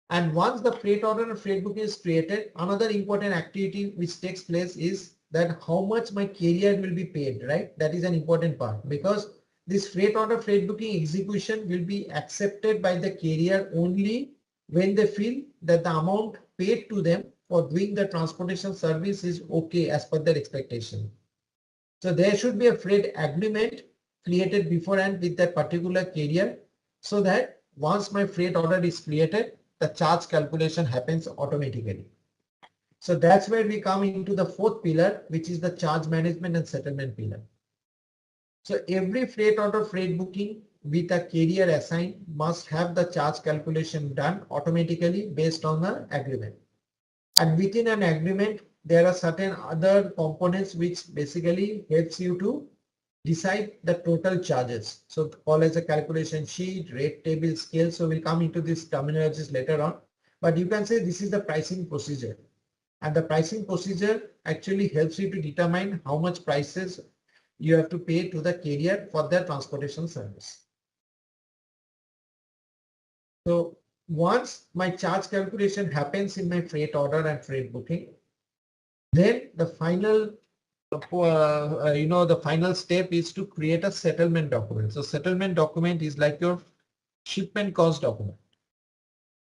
And once the freight order and freight booking is created, another important activity which takes place is that how much my carrier will be paid, right? That is an important part, because this freight order freight booking execution will be accepted by the carrier only when they feel that the amount paid to them for doing the transportation service is okay as per their expectation. So there should be a freight agreement created beforehand with that particular carrier so that once my freight order is created, the charge calculation happens automatically. So that's where we come into the fourth pillar, which is the charge management and settlement pillar. So every freight order freight booking with a carrier assigned must have the charge calculation done automatically based on the agreement. And within an agreement, there are certain other components which basically helps you to decide the total charges. So called as a calculation sheet, rate table, scale. So we'll come into these terminologies later on. But you can say this is the pricing procedure. And the pricing procedure actually helps you to determine how much prices you have to pay to the carrier for their transportation service. So once my charge calculation happens in my freight order and freight booking, then the final the final step is to create a settlement document. So settlement document is like your shipment cost document.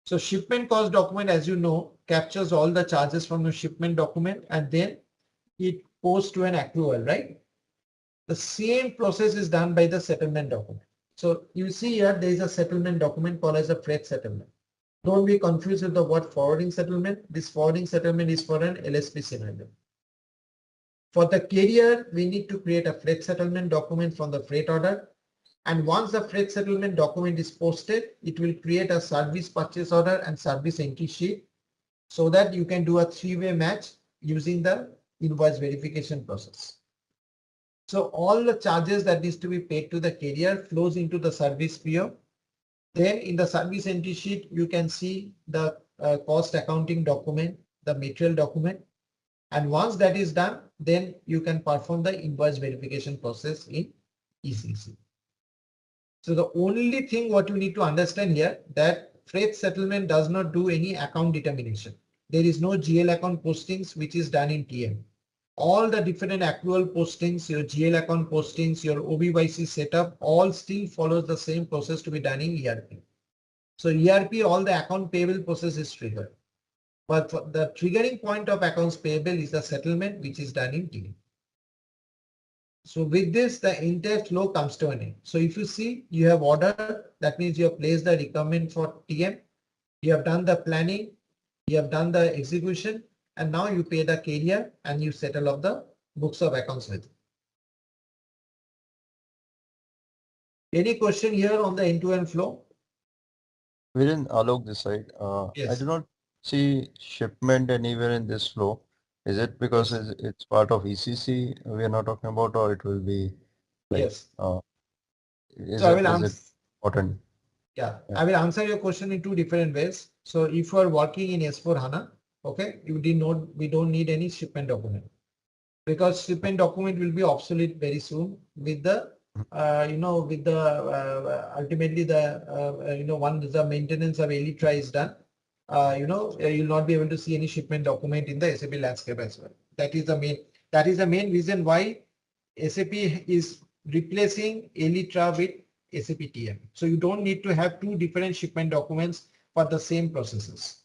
So shipment cost document, as you know, captures all the charges from the shipment document and then it goes to an accrual, right? The same process is done by the settlement document. So you see here, there is a settlement document called as a freight settlement. Don't be confused with the word forwarding settlement. This forwarding settlement is for an LSP scenario. For the carrier, we need to create a freight settlement document from the freight order. And once the freight settlement document is posted, it will create a service purchase order and service entry sheet so that you can do a three-way match using the invoice verification process. So all the charges that needs to be paid to the carrier flows into the service PO. Then in the service entry sheet, you can see the cost accounting document, the material document. And once that is done, then you can perform the invoice verification process in ECC. So the only thing what you need to understand here that freight settlement does not do any account determination. There is no GL account postings which is done in TM. All the different accrual postings, your GL account postings, your OBYC setup, all still follows the same process to be done in ERP. So ERP, all the account payable process is triggered. But for the triggering point of accounts payable is the settlement which is done in TM. So with this, the entire flow comes to an end. So if you see, you have order, that means you have placed the requirement for TM, you have done the planning, you have done the execution, and now you pay the carrier and you settle up the books of accounts with. Any question here on the end-to-end flow? Within Alok this side, I Yes. do not see shipment anywhere in this flow. Is it because Yes. it's part of ECC we are not talking about, or it will be like, Yes. is So I will it answer. important? Yeah, Yeah. I will answer your question in two different ways. So if you are working in S4HANA, okay, we don't need any shipment document because shipment document will be obsolete very soon with the, ultimately the, once the maintenance of Elytra is done, you'll not be able to see any shipment document in the SAP landscape as well. That is the main reason why SAP is replacing Elytra with SAP TM. So you don't need to have two different shipment documents for the same processes.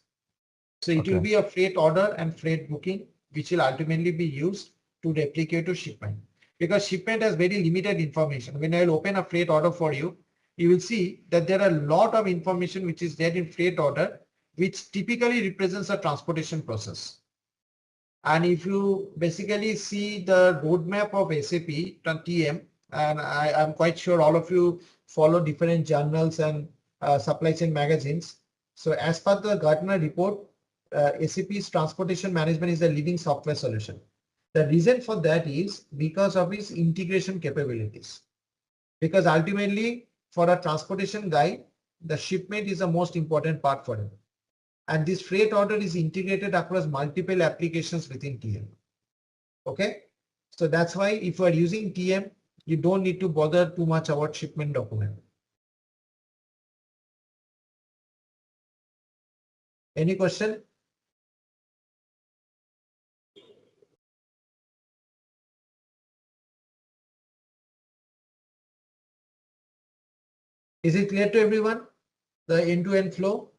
So it will Okay. be a freight order and freight booking, which will ultimately be used to replicate to shipment. Because shipment has very limited information. When I'll open a freight order for you, you will see that there are a lot of information which is there in freight order, which typically represents a transportation process. And if you basically see the roadmap of SAP TM, and I'm quite sure all of you follow different journals and supply chain magazines. So as per the Gartner report, SAP's transportation management is a leading software solution. The reason for that is because of its integration capabilities. Because ultimately for a transportation guy, the shipment is the most important part for him. And this freight order is integrated across multiple applications within TM. Okay, so that's why if you are using TM, you don't need to bother too much about shipment document. Any question? Is it clear to everyone? The end-to-end flow?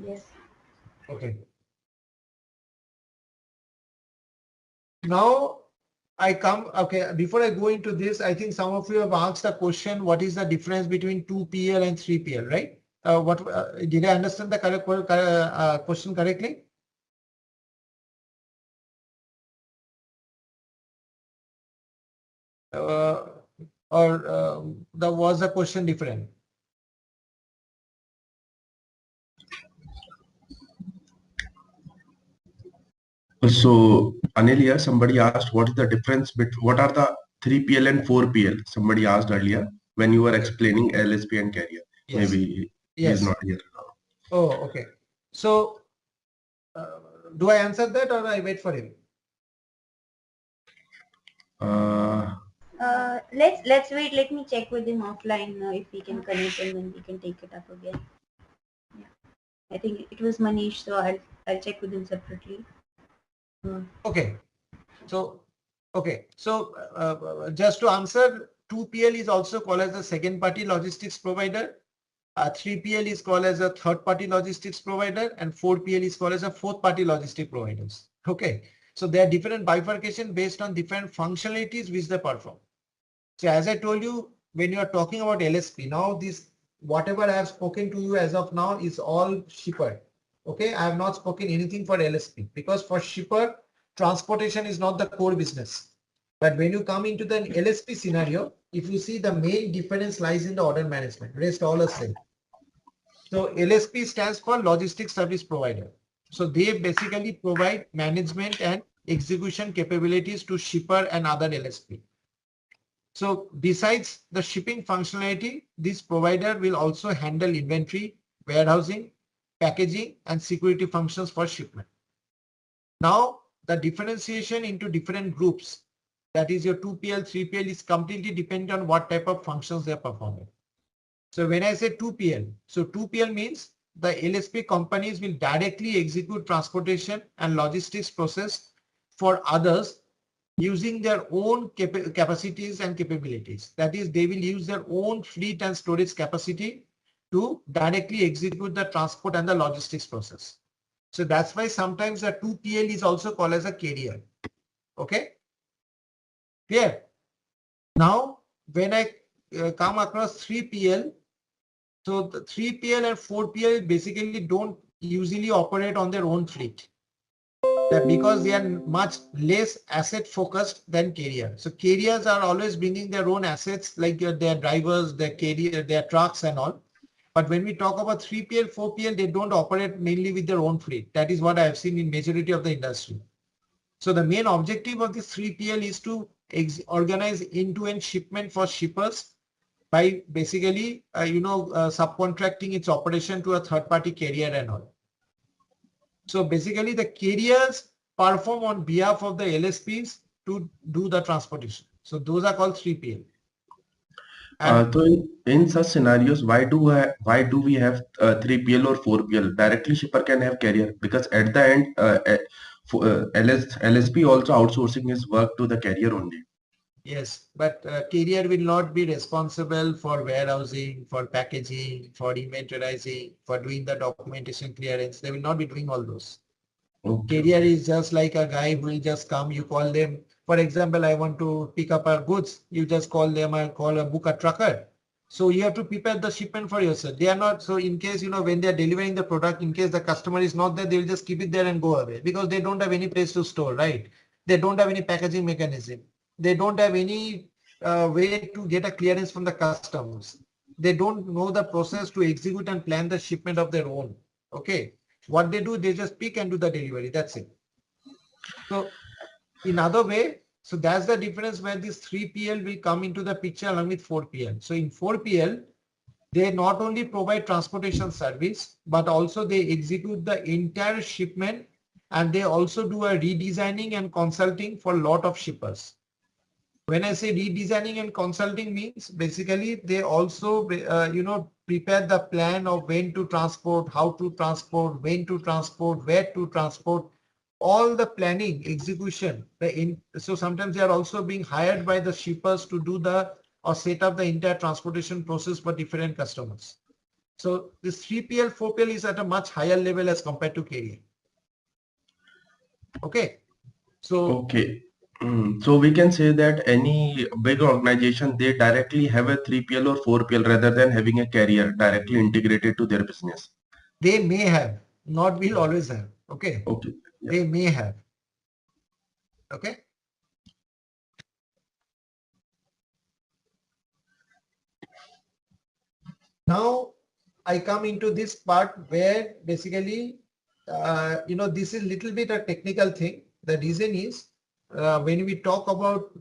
Yes. Okay. Now Okay, before I go into this, I think some of you have asked a question, what is the difference between 2PL and 3PL, right? Did I understand the question correctly? That was the question different? So Anil here, somebody asked what is the difference between what are the 3PL and 4PL? Somebody asked earlier when you were explaining LSP and carrier. Yes. Maybe Yes. he's not here now. Oh, okay. So do I answer that or I wait for him? Let's wait. Let me check with him offline if we can connect, and then we can take it up again. Yeah, I think it was Manish, so I'll check with him separately. Okay. So just to answer, 2PL is also called as a second party logistics provider. 3PL is called as a third party logistics provider, and 4PL is called as a fourth party logistic providers. Okay. So there are different bifurcation based on different functionalities which they perform. So as I told you, when you are talking about LSP, now this, whatever I have spoken to you as of now is all shipper. Okay, I have not spoken anything for LSP because for shipper, transportation is not the core business. But when you come into the LSP scenario, if you see the main difference lies in the order management, rest all are same. So LSP stands for Logistics Service Provider. So they basically provide management and execution capabilities to shipper and other LSP. So besides the shipping functionality, this provider will also handle inventory, warehousing, packaging, and security functions for shipment. Now, the differentiation into different groups, that is your 2PL, 3PL, is completely dependent on what type of functions they are performing. So when I say 2PL, so 2PL means the LSP companies will directly execute transportation and logistics process for others using their own capacities and capabilities. That is, they will use their own fleet and storage capacity to directly execute the transport and the logistics process. So that's why sometimes the 2PL is also called as a carrier. Okay. Clear? Now, when I come across 3PL, so the 3PL and 4PL basically don't usually operate on their own fleet. Because they are much less asset focused than carrier. So carriers are always bringing their own assets like their drivers, their carrier, their trucks and all. But when we talk about 3PL, 4PL, they don't operate mainly with their own fleet. That is what I have seen in majority of the industry. So the main objective of this 3PL is to organize end-to-end shipment for shippers by basically, subcontracting its operation to a third-party carrier and all. So basically the carriers perform on behalf of the LSPs to do the transportation. So those are called 3PL. So in such scenarios, why do we have 3PL or 4PL? Directly shipper can have carrier because at the end, LSP also outsourcing his work to the carrier only. Yes, but carrier will not be responsible for warehousing, for packaging, for inventorizing, for doing the documentation clearance. They will not be doing all those. Okay. Carrier is just like a guy who will just come, you call them. For example, I want to pick up our goods. You just call them, book a trucker. So you have to prepare the shipment for yourself. They are not, so in case, when they are delivering the product, in case the customer is not there, they will just keep it there and go away because they don't have any place to store, right? They don't have any packaging mechanism. They don't have any way to get a clearance from the customers. They don't know the process to execute and plan the shipment of their own. Okay. What they do, they just pick and do the delivery. That's it. So in other way, so that's the difference where this 3PL will come into the picture along with 4PL. So in 4PL, they not only provide transportation service, but also they execute the entire shipment and they also do a redesigning and consulting for a lot of shippers. When I say redesigning and consulting means basically they also, prepare the plan of when to transport, how to transport, when to transport, where to transport, all the planning, execution. So sometimes they are also being hired by the shippers to do or set up the entire transportation process for different customers. So this 3PL, 4PL is at a much higher level as compared to carrier. Okay. So Okay. So we can say that any big organization, they directly have a 3PL or 4PL rather than having a carrier directly integrated to their business. They may have, not will always have. Okay. Okay. Yeah. They may have. Okay. Now I come into this part where basically, this is little bit a technical thing. The reason is when we talk about,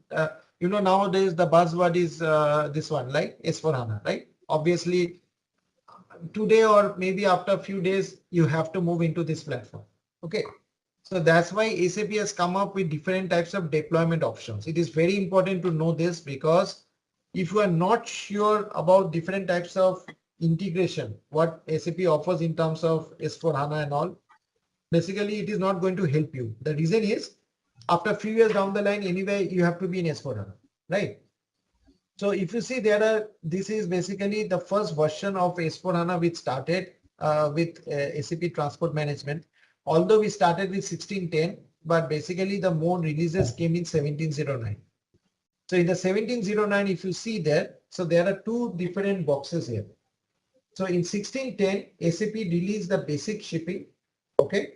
nowadays the buzzword is this one, like S4HANA, right? Obviously, today or maybe after a few days, you have to move into this platform. Okay. So that's why SAP has come up with different types of deployment options. It is very important to know this because if you are not sure about different types of integration, what SAP offers in terms of S4HANA and all, basically it is not going to help you. The reason is after a few years down the line, anyway, you have to be in S4HANA, right? So if you see this is basically the first version of S4HANA which started with SAP Transport Management. Although we started with 1610, but basically the more releases came in 1709. So in the 1709, if you see there, so there are two different boxes here. So in 1610, SAP released the basic shipping, okay?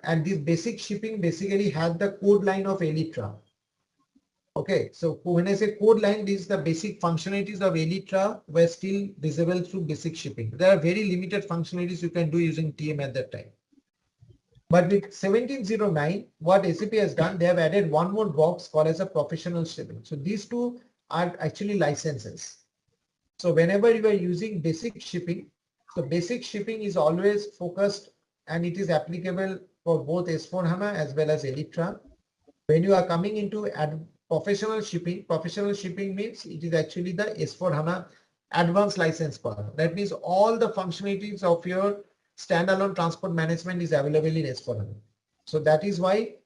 And this basic shipping basically had the code line of Elytra. Okay, so when I say code line, these the basic functionalities of Elytra were still visible through basic shipping. There are very limited functionalities you can do using TM at that time. But with 1709, what SAP has done, they have added one more box called as a professional shipping. So these two are actually licenses. So whenever you are using basic shipping, so basic shipping is always focused and it is applicable for both S4HANA as well as Elytra. When you are coming into professional shipping means it is actually the S4HANA advanced license part. That means all the functionalities of your standalone transport management is available in S4HANA. So that is why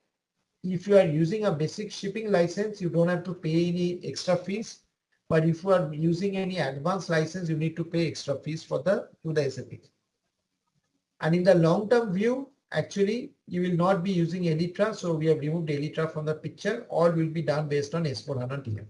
if you are using a basic shipping license, you don't have to pay any extra fees. But if you are using any advanced license, you need to pay extra fees to the SAP. And in the long-term view, actually, you will not be using Elytra. So we have removed Elytra from the picture. All will be done based on S4HANA TM.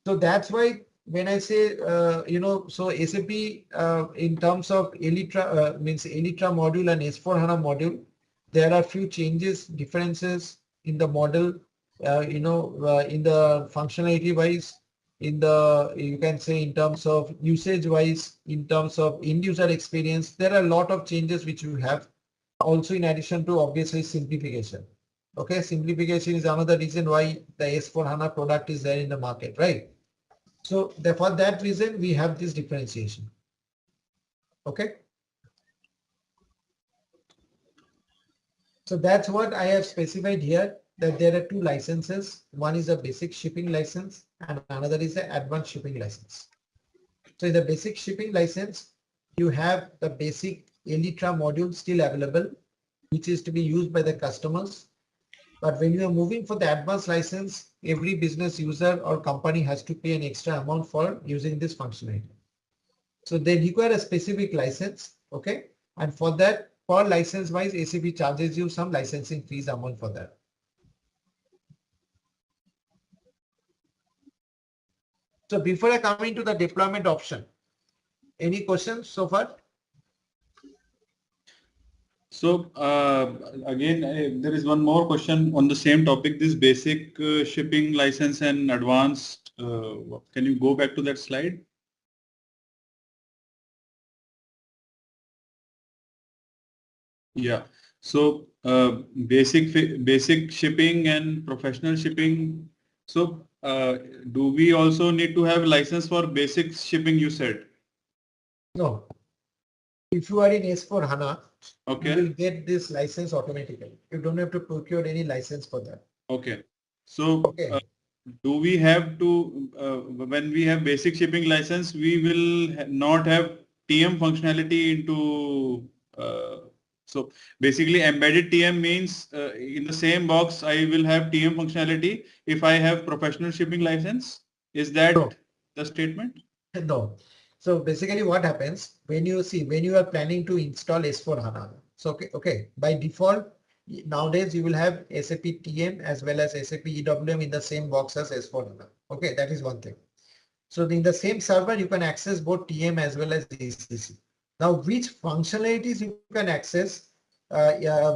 So that's why when I say, so SAP in terms of Elytra, means Elytra module and S4HANA module, there are few changes, differences in the model, in the functionality wise, you can say in terms of usage wise, in terms of end user experience, there are a lot of changes which you have. Also, in addition to obviously simplification. Okay, simplification is another reason why the S4HANA product is there in the market, right? So for that reason, we have this differentiation. Okay. So that's what I have specified here, that there are two licenses. One is a basic shipping license and another is an advanced shipping license. So in the basic shipping license, you have the basic Elytra module still available, which is to be used by the customers. But when you are moving for the advanced license, every business user or company has to pay an extra amount for using this functionality. So they require a specific license, okay? And for that, per license wise, SAP charges you some licensing fees amount for that. So before I come into the deployment option, any questions so far? So again, there is one more question on the same topic, this basic shipping license and advanced. Can you go back to that slide? Yeah. So basic shipping and professional shipping. So do we also need to have license for basic shipping, you said? No. If you are in S4HANA, okay, you will get this license automatically. You don't have to procure any license for that. Okay. So okay. Do we have to, when we have basic shipping license, we will not have TM functionality into, so basically embedded TM means in the same box, I will have TM functionality if I have professional shipping license. Is that the statement? No. So basically what happens when you are planning to install S4HANA. So, okay, by default, nowadays you will have SAP TM as well as SAP EWM in the same box as S/4HANA. Okay, that is one thing. So in the same server, you can access both TM as well as ECC. Now, which functionalities you can access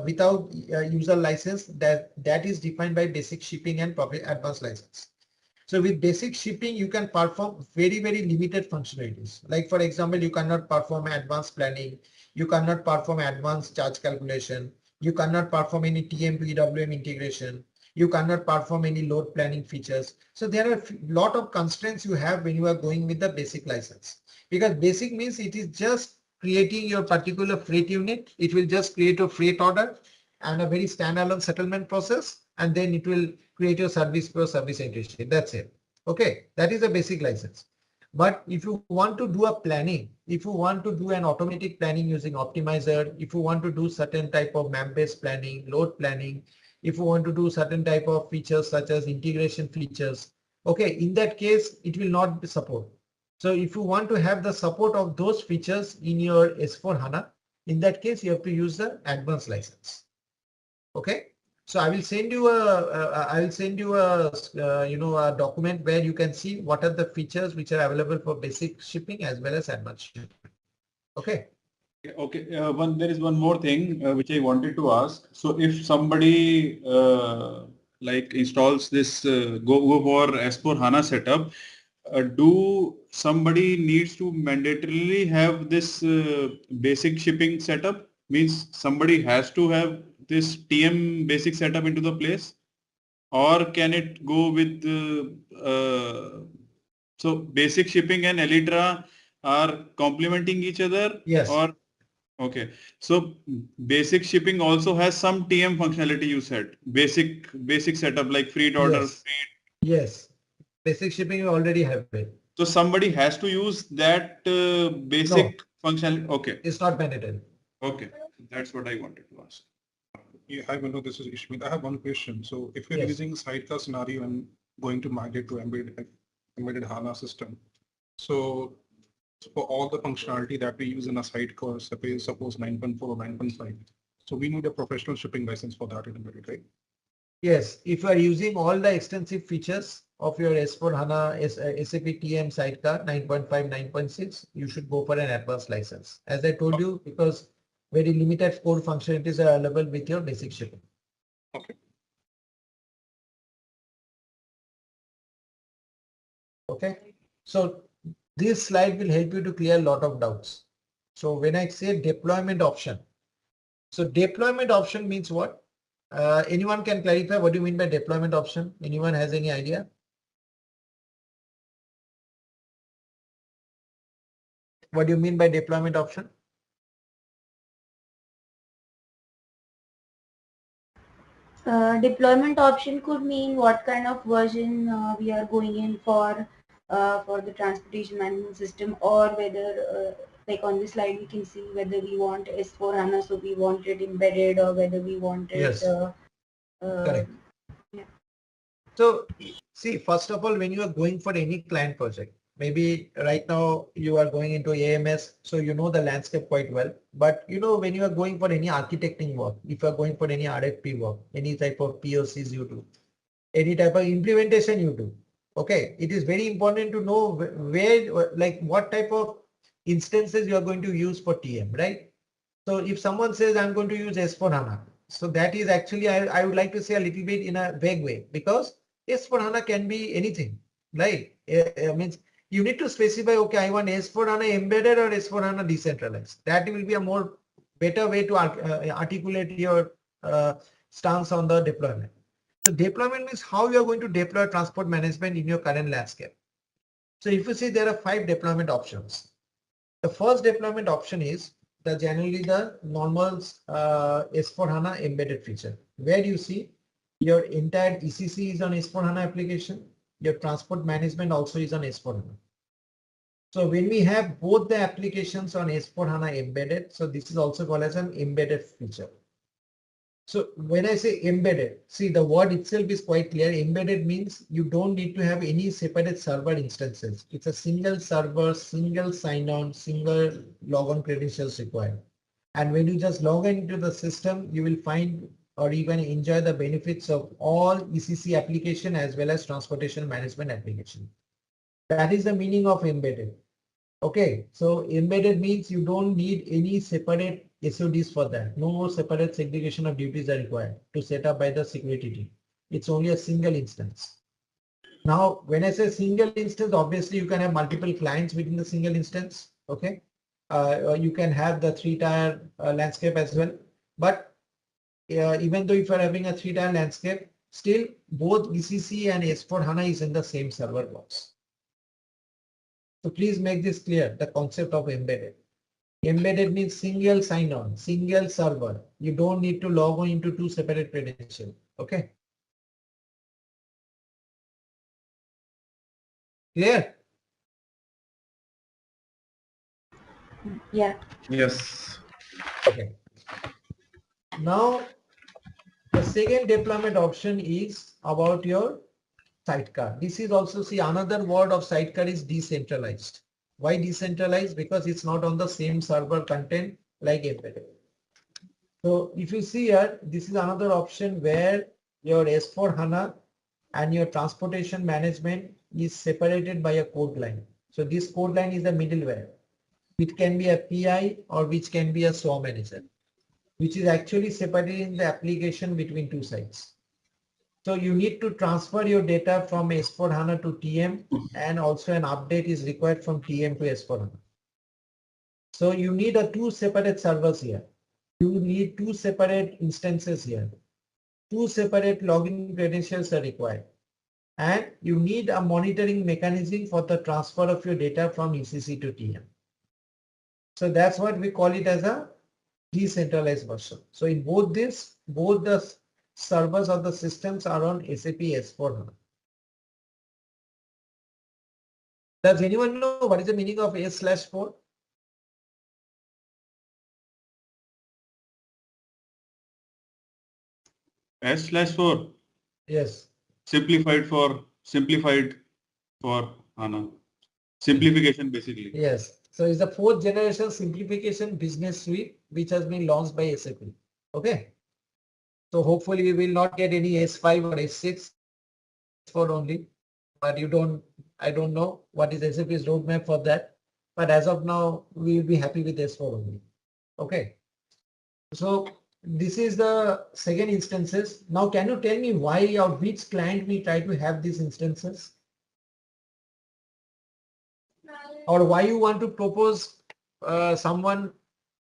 without user license, that is defined by basic shipping and advanced license. So with basic shipping, you can perform very, very limited functionalities. Like for example, you cannot perform advanced planning. You cannot perform advanced charge calculation. You cannot perform any TM to EWM integration. You cannot perform any load planning features. So there are a lot of constraints you have when you are going with the basic license, because basic means it is just creating your particular freight unit. It will just create a freight order and a very standalone settlement process, and then it will create your service for service integration. That's it. Okay, that is a basic license. But if you want to do a planning, if you want to do an automatic planning using optimizer, if you want to do certain type of map-based planning, load planning, if you want to do certain type of features such as integration features, okay, in that case, it will not be support. So if you want to have the support of those features in your S/4HANA, in that case, you have to use the advanced license. Okay. So I will send you a document where you can see what are the features which are available for basic shipping as well as advanced shipping. Okay. Okay. There is one more thing which I wanted to ask. So if somebody like installs this go for S/4HANA setup, do somebody needs to mandatorily have this basic shipping setup? Means somebody has to have this TM basic setup into the place, or can it go with so basic shipping and Elytra are complementing each other? Yes. Or okay, so basic shipping also has some TM functionality. You said basic setup like freight order. Yes. Yes. Basic shipping you already have it. So somebody has to use that basic functionality. Okay. It's not mandatory. Okay, that's what I wanted to ask. Yeah, hi, Vinod, this is Ishmeet. I have one question. So if you're Yes. using sidecar scenario and going to migrate to embedded HANA system, so for all the functionality that we use in a sidecar, suppose 9.4 or 9.5, so we need a professional shipping license for that in embedded, right? Yes, if you are using all the extensive features of your S/4HANA SAP TM sidecar 9.5, 9.6, you should go for an advanced license. As I told you, because very limited core functionalities are available with your basic shipping. Okay. Okay. So this slide will help you to clear a lot of doubts. So when I say deployment option, so deployment option means what? Anyone can clarify what do you mean by deployment option? Anyone has any idea? What do you mean by deployment option? Deployment option could mean what kind of version we are going in for the transportation management system, or whether like on this slide we can see whether we want S/4HANA, so we want it embedded, or whether we want it. Yes. Correct. Yeah. So see, first of all, when you are going for any client project, maybe right now you are going into AMS, so you know the landscape quite well. But you know, when you are going for any architecting work, if you are going for any RFP work, any type of POCs you do, any type of implementation you do, okay, it is very important to know where, like what type of instances you are going to use for TM, right? So if someone says I'm going to use S/4HANA, so that is actually, I would like to say a little bit in a vague way, because S/4HANA can be anything, right? Means you need to specify, okay, I want S/4HANA embedded or S/4HANA decentralized. That will be a more better way to articulate your stance on the deployment. So deployment means how you are going to deploy transport management in your current landscape. So if you see, there are 5 deployment options. The first deployment option is generally the normal S/4HANA embedded feature, where you see your entire ECC is on S/4HANA application, your transport management also is on S/4HANA. So when we have both the applications on S/4HANA embedded, so this is also called as an embedded feature. So when I say embedded, see, the word itself is quite clear. Embedded means you don't need to have any separate server instances. It's a single server, single sign-on, single log-on credentials required. And when you just log into the system, you will find or even enjoy the benefits of all ECC application as well as transportation management application. That is the meaning of embedded. Okay, so embedded means you don't need any separate SODs for that. No separate segregation of duties are required to set up by the security team. It's only a single instance. Now, when I say single instance, obviously you can have multiple clients within the single instance. Okay, you can have the 3-tier landscape as well. But even though if you're having a 3-tier landscape, still both ECC and S/4HANA is in the same server box. So please make this clear, the concept of embedded. Embedded means single sign-on, single server. You don't need to log on into 2 separate credentials. Okay. Clear? Yeah. Yes. Okay. Now, the second deployment option is about your sidecar. This is also, see, another word of sidecar is decentralized. Why decentralized? Because it's not on the same server content like embedded. So if you see here, this is another option where your S/4HANA and your transportation management is separated by a code line. So this code line is the middleware. It can be a PI or which can be a SOA manager, which is actually separating the application between 2 sites. So you need to transfer your data from S/4HANA to TM, and also an update is required from TM to S/4HANA. So you need 2 separate servers here. You need 2 separate instances here. 2 separate login credentials are required. And you need a monitoring mechanism for the transfer of your data from ECC to TM. So that's what we call it as a decentralized version. So in both this, both the servers of the systems are on SAP S/4HANA. Does anyone know what is the meaning of S/4? S/4. Yes. Simplified for HANA. Simplification basically. Yes. So it's the 4th generation simplification business suite which has been launched by SAP. Okay. So hopefully we will not get any S5 or S6 for only, but I don't know what is SAP's roadmap for that. But as of now, we will be happy with S4 only. Okay. So this is the second instances. Now, can you tell me why or which client we try to have these instances? Or why you want to propose someone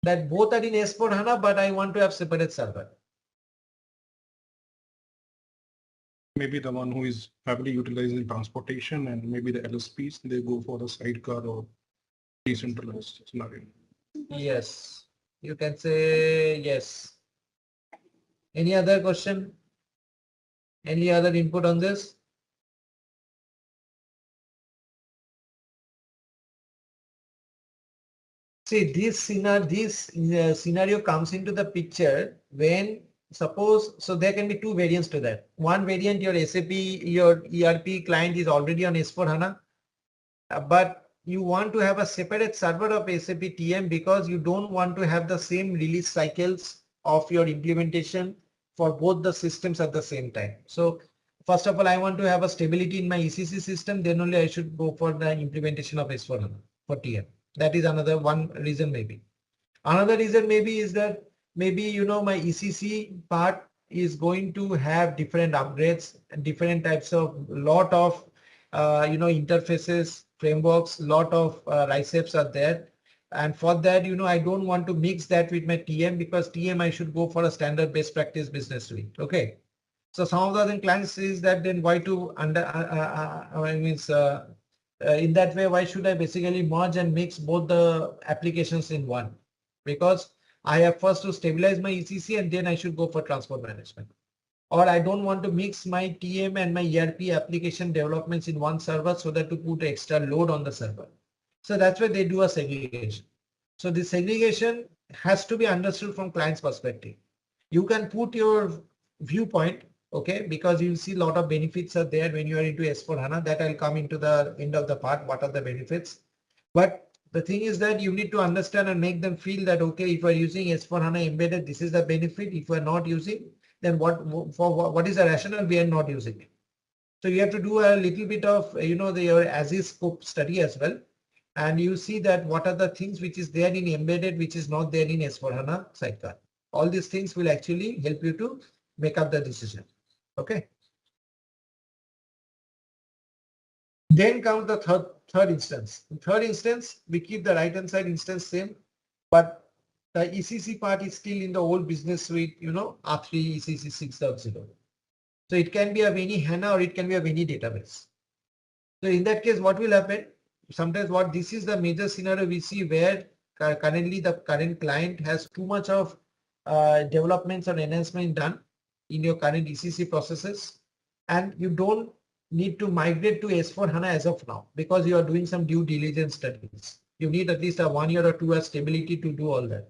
that both are in S/4HANA, but I want to have separate server? Maybe the one who is heavily utilized in transportation, and maybe the LSPs, they go for the sidecar or decentralized scenario. Yes, you can say yes. Any other question? Any other input on this? See, this scenario comes into the picture when suppose, so there can be 2 variants to that. One variant, your SAP, your ERP client is already on S/4HANA, but you want to have a separate server of SAP TM because you don't want to have the same release cycles of your implementation for both the systems at the same time. So first of all, I want to have a stability in my ECC system, then only I should go for the implementation of S/4HANA for TM. That is another one reason maybe. Another reason maybe is that maybe, you know, my ECC part is going to have different upgrades and different types of lot of, interfaces, frameworks, lot of RICEPs are there. And for that, I don't want to mix that with my TM because TM I should go for a standard best practice business suite. Okay. So some of the other clients is that then why to in that way, why should I basically merge and mix both the applications in one? Because I have first to stabilize my ECC and then I should go for transport management. Or I don't want to mix my TM and my ERP application developments in one server so that to put extra load on the server. So that's why they do a segregation. So the segregation has to be understood from client's perspective. You can put your viewpoint, okay, because you'll see a lot of benefits are there when you are into S/4HANA. That I'll come into the end of the part. What are the benefits? But the thing is that you need to understand and make them feel that, okay, if you are using S/4HANA embedded, this is the benefit. If you are not using, then what is the rationale we are not using it? So you have to do a little bit of, your as-is scope study as well. And you see that what are the things which is there in embedded, which is not there in S/4HANA sidecar. All these things will actually help you to make up the decision. Okay. Then comes the third instance. In third instance, we keep the right hand side instance same, but the ECC part is still in the old business suite, R3 ECC 6.0. So it can be of any HANA or it can be of any database. So in that case, what will happen? Sometimes this is the major scenario we see where currently the current client has too much of developments or enhancement done in your current ECC processes, and you don't need to migrate to S/4HANA as of now because you are doing some due diligence studies. You need at least a 1 year or 2 years stability to do all that.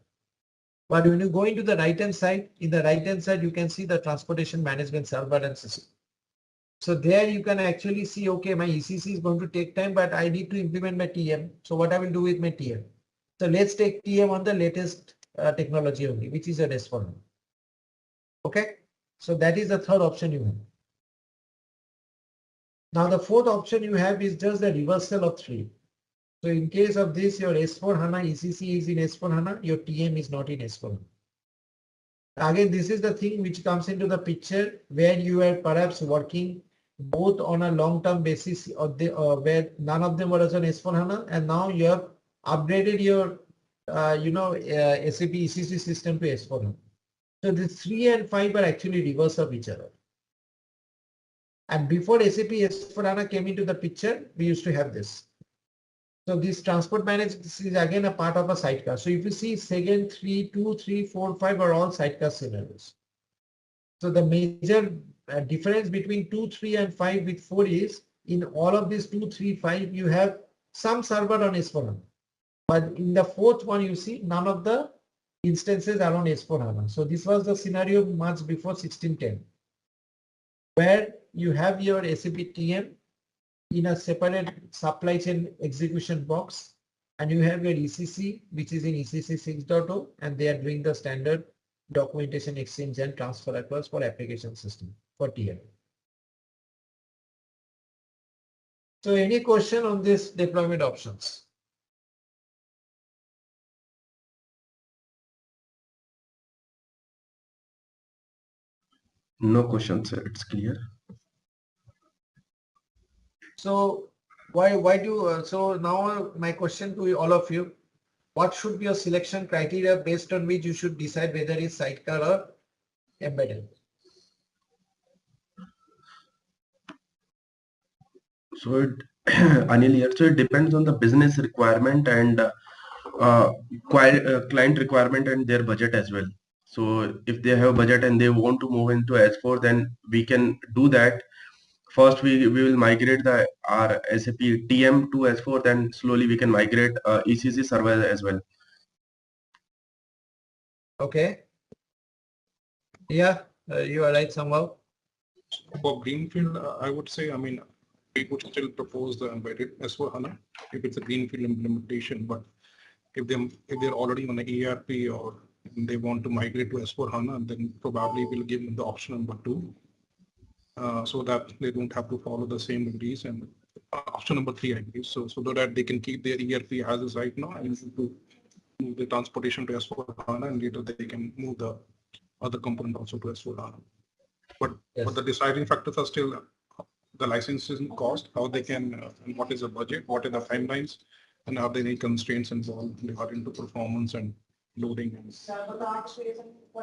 But when you go into the right hand side, in the right hand side, you can see the transportation management server and system. So there you can actually see, okay, my ECC is going to take time, but I need to implement my TM. So what I will do with my TM? So let's take TM on the latest technology only, which is a S/4HANA. Okay. So that is the third option you have. Now the fourth option you have is just the reversal of 3. So in case of this, your S/4HANA ECC is in S/4HANA, your TM is not in S/4HANA. Again, this is the thing which comes into the picture where you are perhaps working both on a long-term basis or where none of them were on S/4HANA, and now you have upgraded your SAP ECC system to S/4HANA. So the 3 and 5 are actually reverse of each other. And before SAP S/4HANA came into the picture, we used to have this. So this transport management is again a part of a sidecar. So if you see second, 3, 2, 3, 4, 5 are all sidecar scenarios. So the major difference between 2, 3 and 5 with 4 is in all of these 2, 3, 5, you have some server on S/4HANA. But in the fourth one, you see none of the instances are on S/4HANA. So this was the scenario much before 1610, where you have your SAP TM in a separate supply chain execution box, and you have your ECC, which is in ECC 6.0, and they are doing the standard documentation exchange and transfer across for application system for TM. So any question on this deployment options? No questions, sir. It's clear. So so now my question to all of you, what should be your selection criteria based on which you should decide whether it's sidecar or embedded? So it, Anil here, so it depends on the business requirement and client requirement and their budget as well. So if they have budget and they want to move into S4, then we can do that. First, we will migrate our SAP TM to S4, then slowly we can migrate ECC server as well. Okay. Yeah, you are right somehow. For greenfield, I would say, we would still propose the embedded S/4HANA if it's a greenfield implementation. But if they're already on the ERP or they want to migrate to S/4HANA, then probably we'll give them the option number 2, so that they don't have to follow the same release, and option number 3, I believe. So that they can keep their ERP as is right now and to move the transportation to S/4HANA, and later they can move the other component also to S/4HANA. But the deciding factors are still the licensing cost, how they can, and what is the budget, what are the timelines, and are there any constraints involved regarding to performance and loading.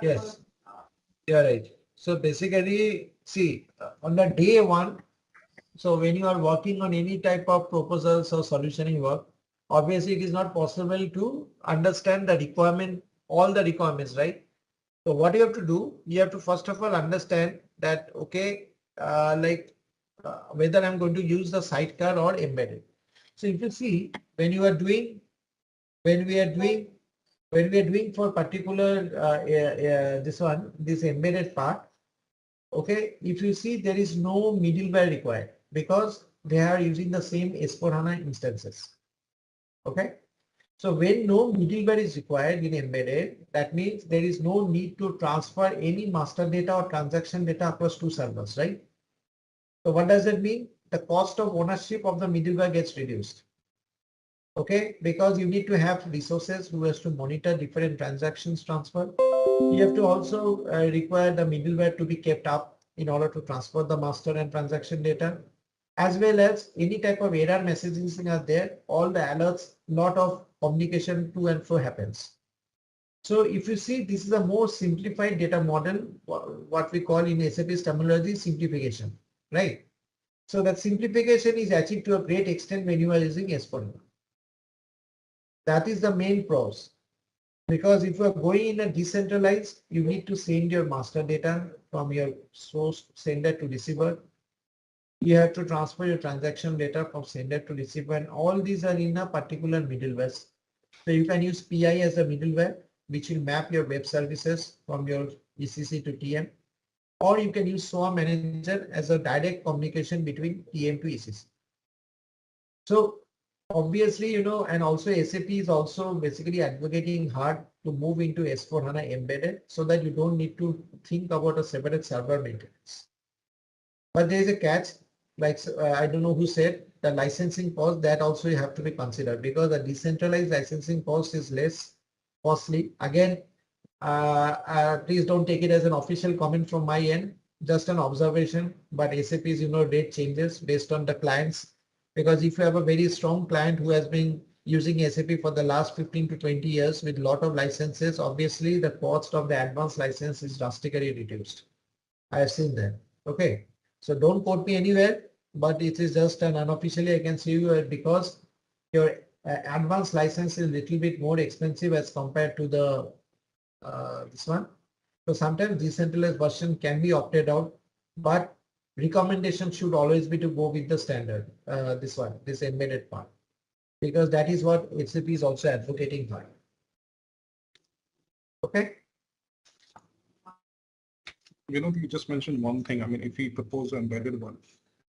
Yes, you're right. So basically, see, on the day 1, so when you are working on any type of proposals or solutioning work, obviously it is not possible to understand the requirement, all the requirements, right? So what you have to do, you have to first of all understand that, okay, whether I'm going to use the sidecar or embedded. So if you see, when we are doing for particular this embedded part, okay, if you see there is no middleware required because they are using the same S/4HANA instances. Okay, So when no middleware is required in embedded, that means there is no need to transfer any master data or transaction data across two servers, right? So what does that mean? The cost of ownership of the middleware gets reduced. Okay, because you need to have resources who has to monitor different transactions transfer. You have to also require the middleware to be kept up in order to transfer the master and transaction data, as well as any type of error messaging are there, all the alerts, lot of communication to and fro happens. So if you see, this is a more simplified data model, what we call in SAP's terminology, simplification, right? So that simplification is achieved to a great extent when you are using S4HANA. That is the main pros. Because if you are going in a decentralized, you need to send your master data from your source sender to receiver. You have to transfer your transaction data from sender to receiver, and all these are in a particular middleware. So you can use PI as a middleware, which will map your web services from your ECC to TM, or you can use SOA manager as a direct communication between TM to ECC. So obviously, and also SAP is also basically advocating hard to move into S4HANA embedded so that you don't need to think about a separate server maintenance. But there is a catch, like I don't know who said the licensing cost, that also you have to be considered, because the decentralized licensing cost is less costly. Again, please don't take it as an official comment from my end, just an observation, but SAP's rate changes based on the clients. Because if you have a very strong client who has been using SAP for the last 15 to 20 years with a lot of licenses, obviously the cost of the advanced license is drastically reduced. I have seen that. Okay. So don't quote me anywhere, but it is just an unofficially I can see you because your advanced license is a little bit more expensive as compared to the this one. So sometimes decentralized version can be opted out, but recommendation should always be to go with the standard, this embedded part, because that is what SAP is also advocating for. Okay. You just mentioned one thing. I mean, if we propose an embedded one,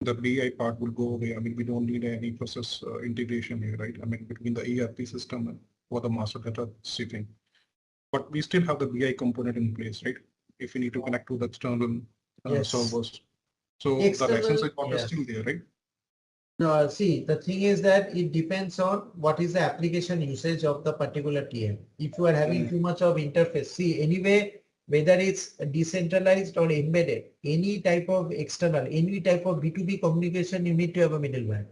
the BI part will go away. I mean, we don't need any process integration here, right? I mean, between the ERP system and what the master data sitting. But we still have the BI component in place, right? If we need to connect to the external Yes. servers. So External, the licensing part is yes. still there, right? No, see, the thing is that it depends on what is the application usage of the particular TM. If you are having too much of interface, see, anyway, whether it's decentralized or embedded, any type of external, any type of B2B communication, you need to have a middleware.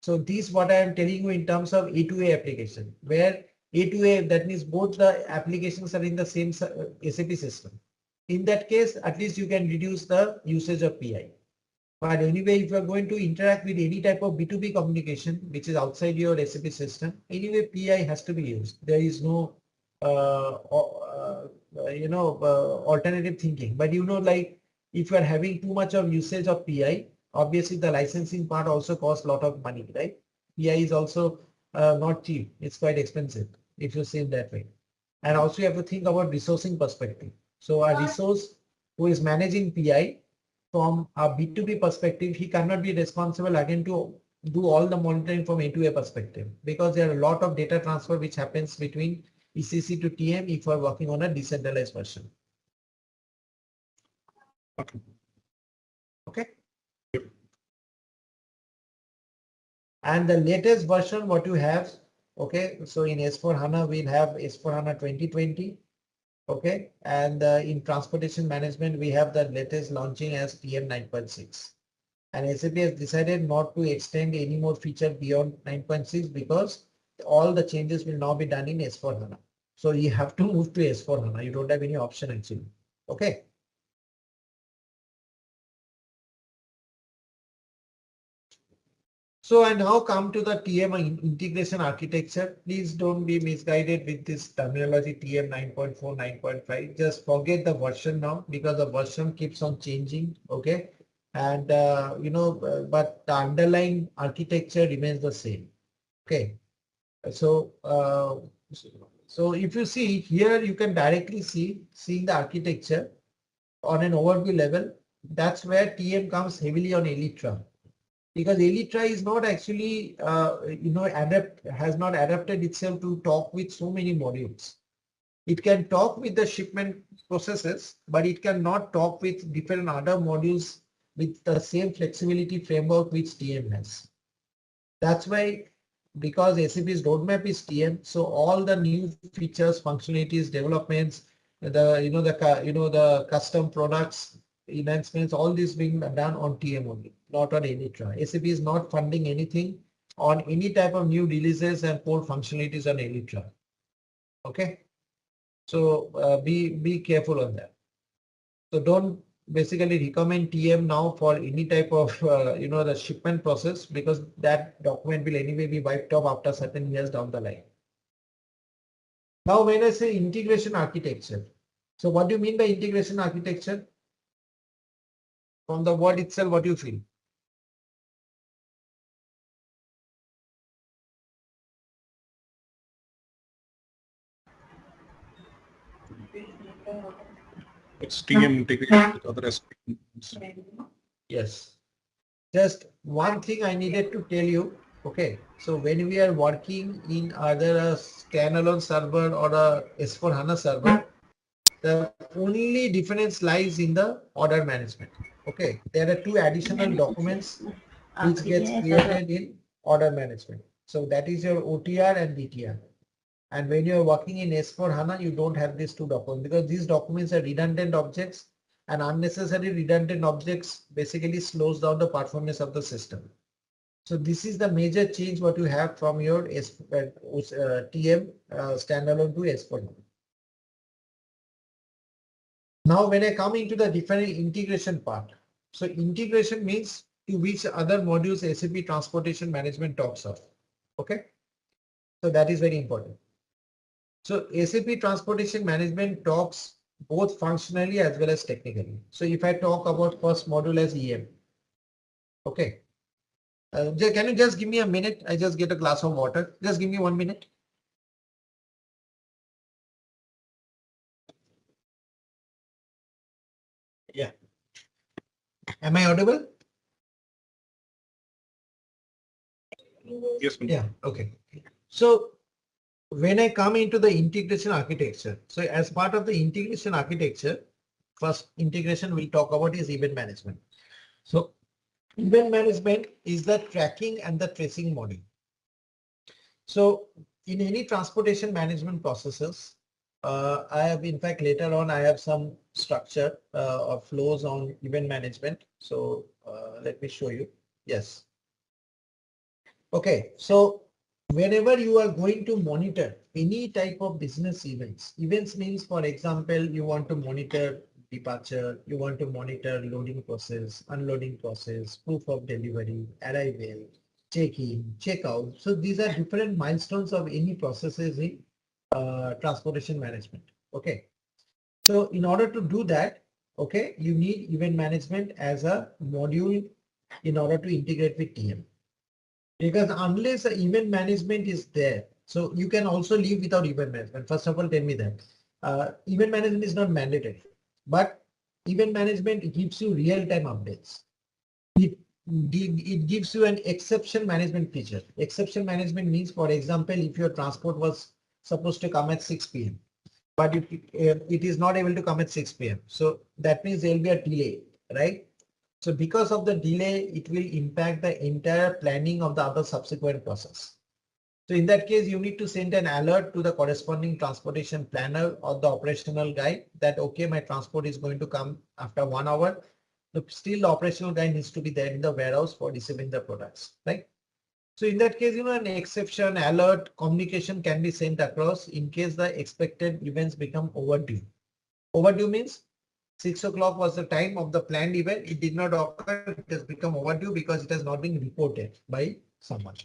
So this what I am telling you in terms of A2A application, where A2A, that means both the applications are in the same SAP system. In that case, at least you can reduce the usage of PI. But anyway, if you are going to interact with any type of B2B communication, which is outside your SAP system, anyway, PI has to be used. There is no, alternative thinking. But like if you are having too much of usage of PI, obviously the licensing part also costs a lot of money, right? PI is also not cheap. It's quite expensive if you see it that way. And also you have to think about resourcing perspective. So a resource who is managing PI, from a B2B perspective, he cannot be responsible again to do all the monitoring from A2A perspective, because there are a lot of data transfer which happens between ECC to TM if you are working on a decentralized version. Okay. Okay. And the latest version what you have, okay, so in S4HANA we'll have S4HANA 2020. Okay, and in transportation management, we have the latest launching as TM 9.6. And SAP has decided not to extend any more feature beyond 9.6 because all the changes will now be done in S4HANA. So you have to move to S4HANA. You don't have any option actually. Okay. So I now come to the TM integration architecture. Please don't be misguided with this terminology TM 9.4, 9.5. Just forget the version now because the version keeps on changing. Okay. And but the underlying architecture remains the same. Okay. So so if you see here, you can directly seeing the architecture on an overview level. That's where TM comes heavily on Elytra. because Elytra is not actually, has not adapted itself to talk with so many modules. It can talk with the shipment processes, but it cannot talk with different other modules with the same flexibility framework which TM has. That's why, because SAP's roadmap is TM, so all the new features, functionalities, developments, the custom products, enhancements, all this being done on TM only, not on Elytra. SAP is not funding anything on any type of new releases and core functionalities on Elytra. Okay, so be careful on that. So don't basically recommend TM now for any type of the shipment process, because that document will anyway be wiped off after certain years down the line. Now when I say integration architecture, so what do you mean by integration architecture? From the word itself, what do you feel? It's TM integrated with other SAP. Yes. Just one thing I needed to tell you. Okay, so when we are working in either a standalone server or a S/4HANA server, the only difference lies in the order management. Okay, there are two additional documents which gets created in order management. So that is your OTR and DTR. And when you're working in S/4HANA, you don't have these two documents, because these documents are redundant objects, and unnecessary redundant objects basically slows down the performance of the system. So this is the major change what you have from your TM standalone to S/4HANA. Now when I come into the different integration part, so integration means to which other modules SAP Transportation Management talks of. Okay, so that is very important. So SAP Transportation Management talks both functionally as well as technically. So if I talk about first module as EM, okay. Can you just give me a minute? I just get a glass of water. Just give me 1 minute. Yeah. Am I audible? Yes, yeah. Okay. So when I come into the integration architecture, so as part of the integration architecture, first integration we'll talk about is event management. So event management is the tracking and the tracing module. So in any transportation management processes, I have, in fact, later on, I have some structure or flows on event management. So let me show you. Yes. Okay. So whenever you are going to monitor any type of business events means, for example, you want to monitor departure, you want to monitor loading process, unloading process, proof of delivery, arrival, check-in, check-out. So these are different milestones of any processes in transportation management. Okay. So in order to do that, okay, you need event management as a module in order to integrate with TM. Because unless the event management is there, so you can also live without event management. First of all, tell me that event management is not mandatory, but event management gives you real-time updates. It gives you an exception management feature. Exception management means, for example, if your transport was supposed to come at 6 p.m. but it is not able to come at 6 p.m. So that means there will be a delay, right? So because of the delay, it will impact the entire planning of the other subsequent process. So in that case, you need to send an alert to the corresponding transportation planner or the operational guy that, okay, my transport is going to come after 1 hour. So still the operational guy needs to be there in the warehouse for receiving the products, right? So in that case, an exception, alert, communication can be sent across in case the expected events become overdue. Overdue means 6 o'clock was the time of the planned event. It did not occur. It has become overdue because it has not been reported by someone.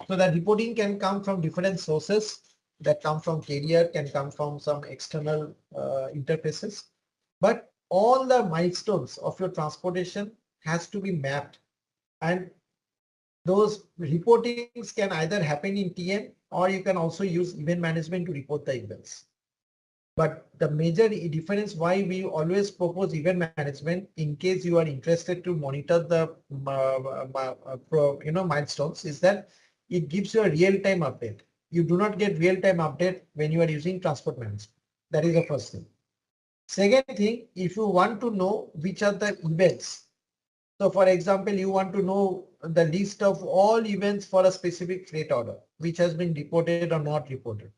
So that reporting can come from different sources, that come from carrier, can come from some external interfaces. But all the milestones of your transportation has to be mapped, and those reportings can either happen in TM or you can also use event management to report the events. But the major difference why we always propose event management, in case you are interested to monitor the milestones, is that it gives you a real-time update. You do not get real-time update when you are using transport management. That is the first thing. Second thing, if you want to know which are the events. So for example, you want to know the list of all events for a specific freight order, which has been reported or not reported.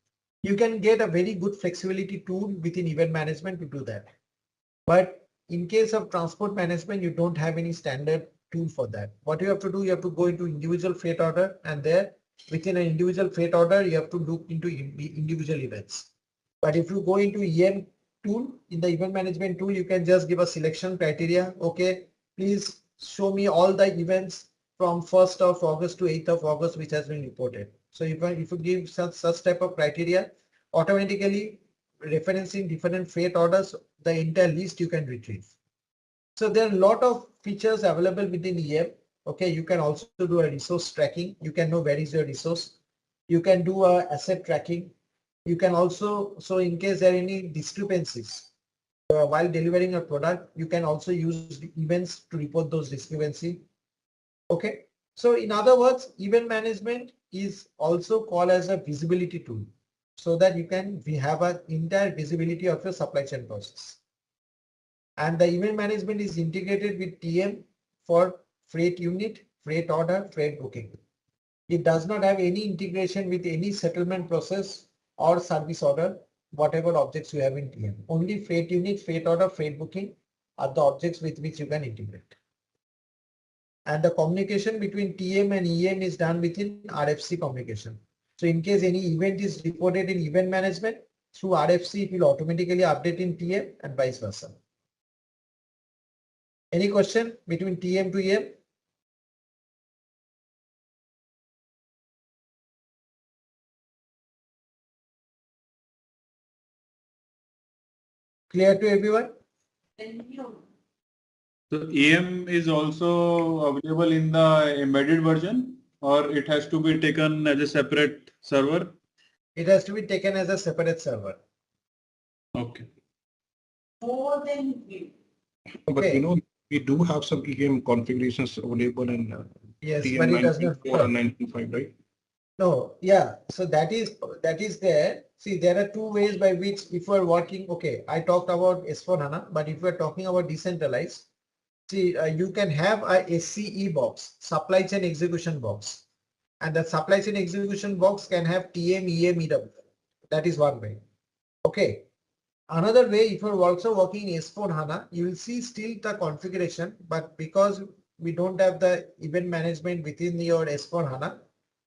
You can get a very good flexibility tool within event management to do that. But in case of transport management, you don't have any standard tool for that. What you have to do, you have to go into individual freight order, and there within an individual freight order, you have to look into individual events. But if you go into EM tool, in the event management tool, you can just give a selection criteria. Okay, please show me all the events from 1st of August to 8th of August, which has been reported. So if you give such type of criteria, automatically referencing different freight orders, the entire list you can retrieve. So there are a lot of features available within EM. Okay, you can also do a resource tracking. You can know where is your resource. You can do a asset tracking. You can also, so in case there are any discrepancies while delivering a product, you can also use the events to report those discrepancies. Okay, so in other words, event management is also called as a visibility tool, so that we have an entire visibility of your supply chain process. And the event management is integrated with TM for freight unit, freight order, freight booking. It does not have any integration with any settlement process or service order, whatever objects you have in TM. Only freight unit, freight order, freight booking are the objects with which you can integrate. And the communication between TM and EM is done within RFC communication. So in case any event is reported in event management, through RFC, it will automatically update in TM and vice versa. Any question between TM to EM? Clear to everyone? So EM is also available in the embedded version, or it has to be taken as a separate server? It has to be taken as a separate server. Okay. But you know, we do have some EM configurations available in Yes, TM but it does not 9.4 and 9.5, right? No, yeah. So that is there. See, there are two ways by which if you are working, okay, I talked about S/4HANA, but if you are talking about decentralized, see, you can have a SCE box, supply chain execution box, and the supply chain execution box can have TM, EM, EW. That is one way. Okay. Another way, if you're also working in S/4HANA, you will see still the configuration, but because we don't have the event management within your S/4HANA,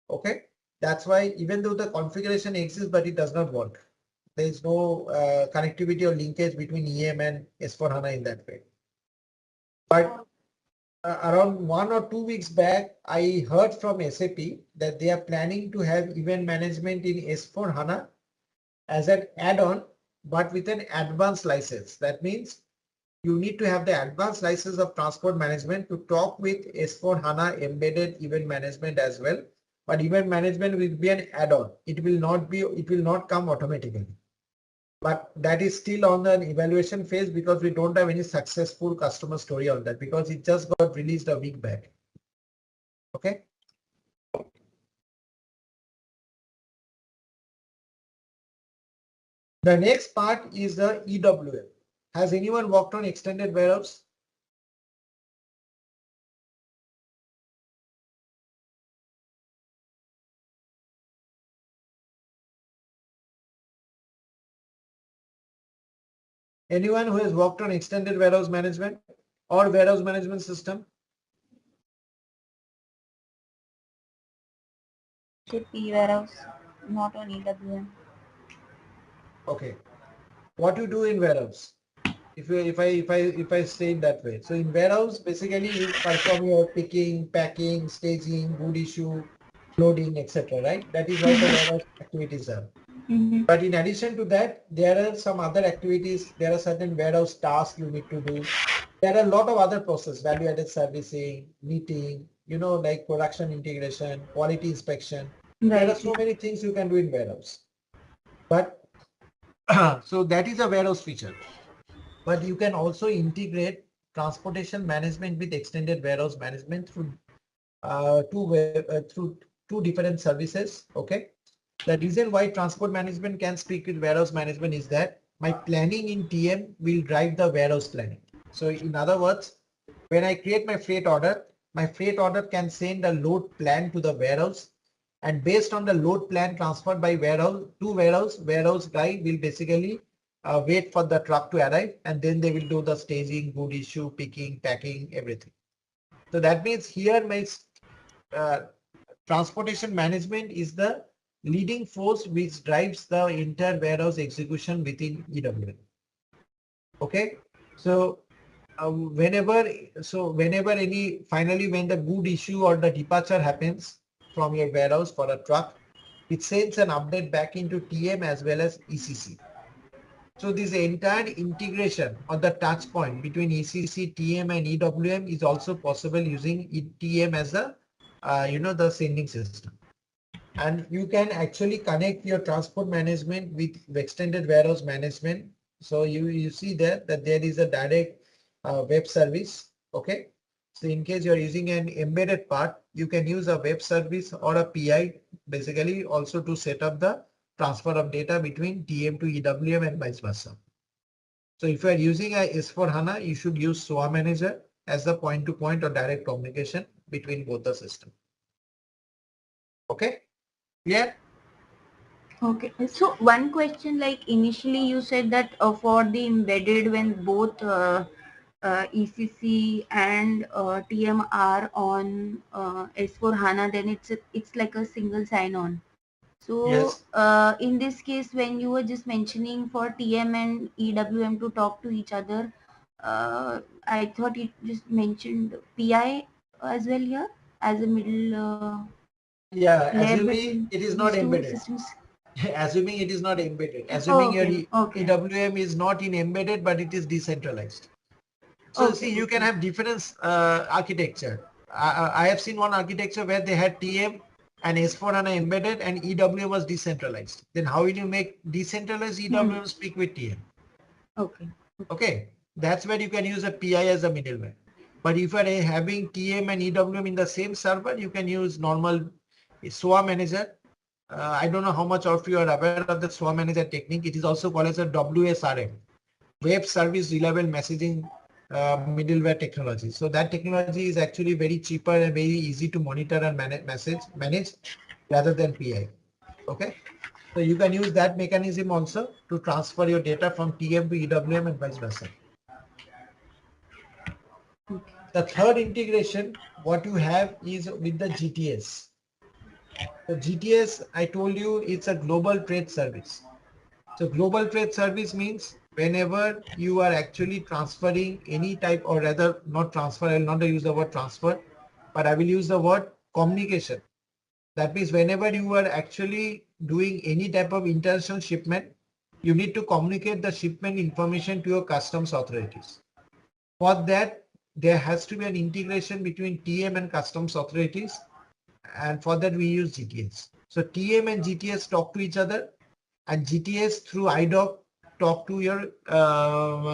okay, that's why even though the configuration exists, but it does not work. There is no connectivity or linkage between EM and S/4HANA in that way. But around 1 or 2 weeks back, I heard from SAP that they are planning to have event management in S/4HANA as an add-on, but with an advanced license. That means you need to have the advanced license of transport management to talk with S/4HANA embedded event management as well. But event management will be an add-on. It will not come automatically. But that is still on an evaluation phase because we don't have any successful customer story on that because it just got released a week back. Okay. The next part is the EWM. Has anyone worked on extended warehouse? Anyone who has worked on extended warehouse management or warehouse management system? SAP warehouse, not on EWM. Okay. What you do in warehouse? If I say it that way. So in warehouse, basically you perform your picking, packing, staging, good issue, loading, etc. Right? That is what the warehouse activities are. But in addition to that, there are some other activities. There are certain warehouse tasks you need to do. There are a lot of other processes, value-added servicing, meeting, like production integration, quality inspection. There are so many things you can do in warehouse. But So that is a warehouse feature. But you can also integrate transportation management with extended warehouse management through through two different services. Okay. The reason why transport management can speak with warehouse management is that my planning in TM will drive the warehouse planning. So in other words, when I create my freight order can send a load plan to the warehouse, and based on the load plan transferred by warehouse to warehouse guy will basically wait for the truck to arrive, and then they will do the staging, good issue, picking, packing, everything. So that means here my transportation management is the leading force which drives the entire warehouse execution within EWM. Okay, so whenever when the good issue or the departure happens from your warehouse for a truck, it sends an update back into TM as well as ECC. So this entire integration or the touch point between ECC, TM and EWM is also possible using TM as a the sending system. And you can actually connect your transport management with extended warehouse management. So you see there that there is a direct web service. Okay. So in case you're using an embedded part, you can use a web service or a PI basically also to set up the transfer of data between TM to EWM and vice versa. So if you are using a S4HANA, you should use SOA Manager as the point-to-point or direct communication between both the systems. Okay. Clear? Okay, so one question, like initially you said that for the embedded, when both ECC and TM are on S4 HANA, then it's like a single sign-on. So Yes. in this case, when you were just mentioning for TM and EWM to talk to each other, I thought it just mentioned PI as well here as a middle Yeah, layer assuming between it is these not two embedded. systems. Assuming it is not embedded. Assuming your Okay, okay, EWM is not in embedded, but it is decentralized. So see, you can have different architecture. I have seen one architecture where they had TM and S4HANA embedded and EWM was decentralized. Then how will you make decentralized EWM speak with TM? Okay. Okay, that's where you can use a PI as a middleware. But if you are having TM and EWM in the same server, you can use normal SOA manager. I don't know how much of you are aware of the SOA manager technique. It is also called as a WSRM, Web Service Reliable Messaging middleware technology. So that technology is actually very cheaper and very easy to monitor and manage rather than PI. Okay. So you can use that mechanism also to transfer your data from TM to EWM and vice versa. The third integration, what you have is with the GTS. So GTS, I told you, it's a global trade service. So global trade service means whenever you are actually transferring any type, or rather not transfer, I will not use the word transfer, but I will use the word communication. That means whenever you are actually doing any type of international shipment, you need to communicate the shipment information to your customs authorities. For that, there has to be an integration between TM and customs authorities. And for that, we use GTS. So TM and GTS talk to each other, and GTS through IDOC talk to your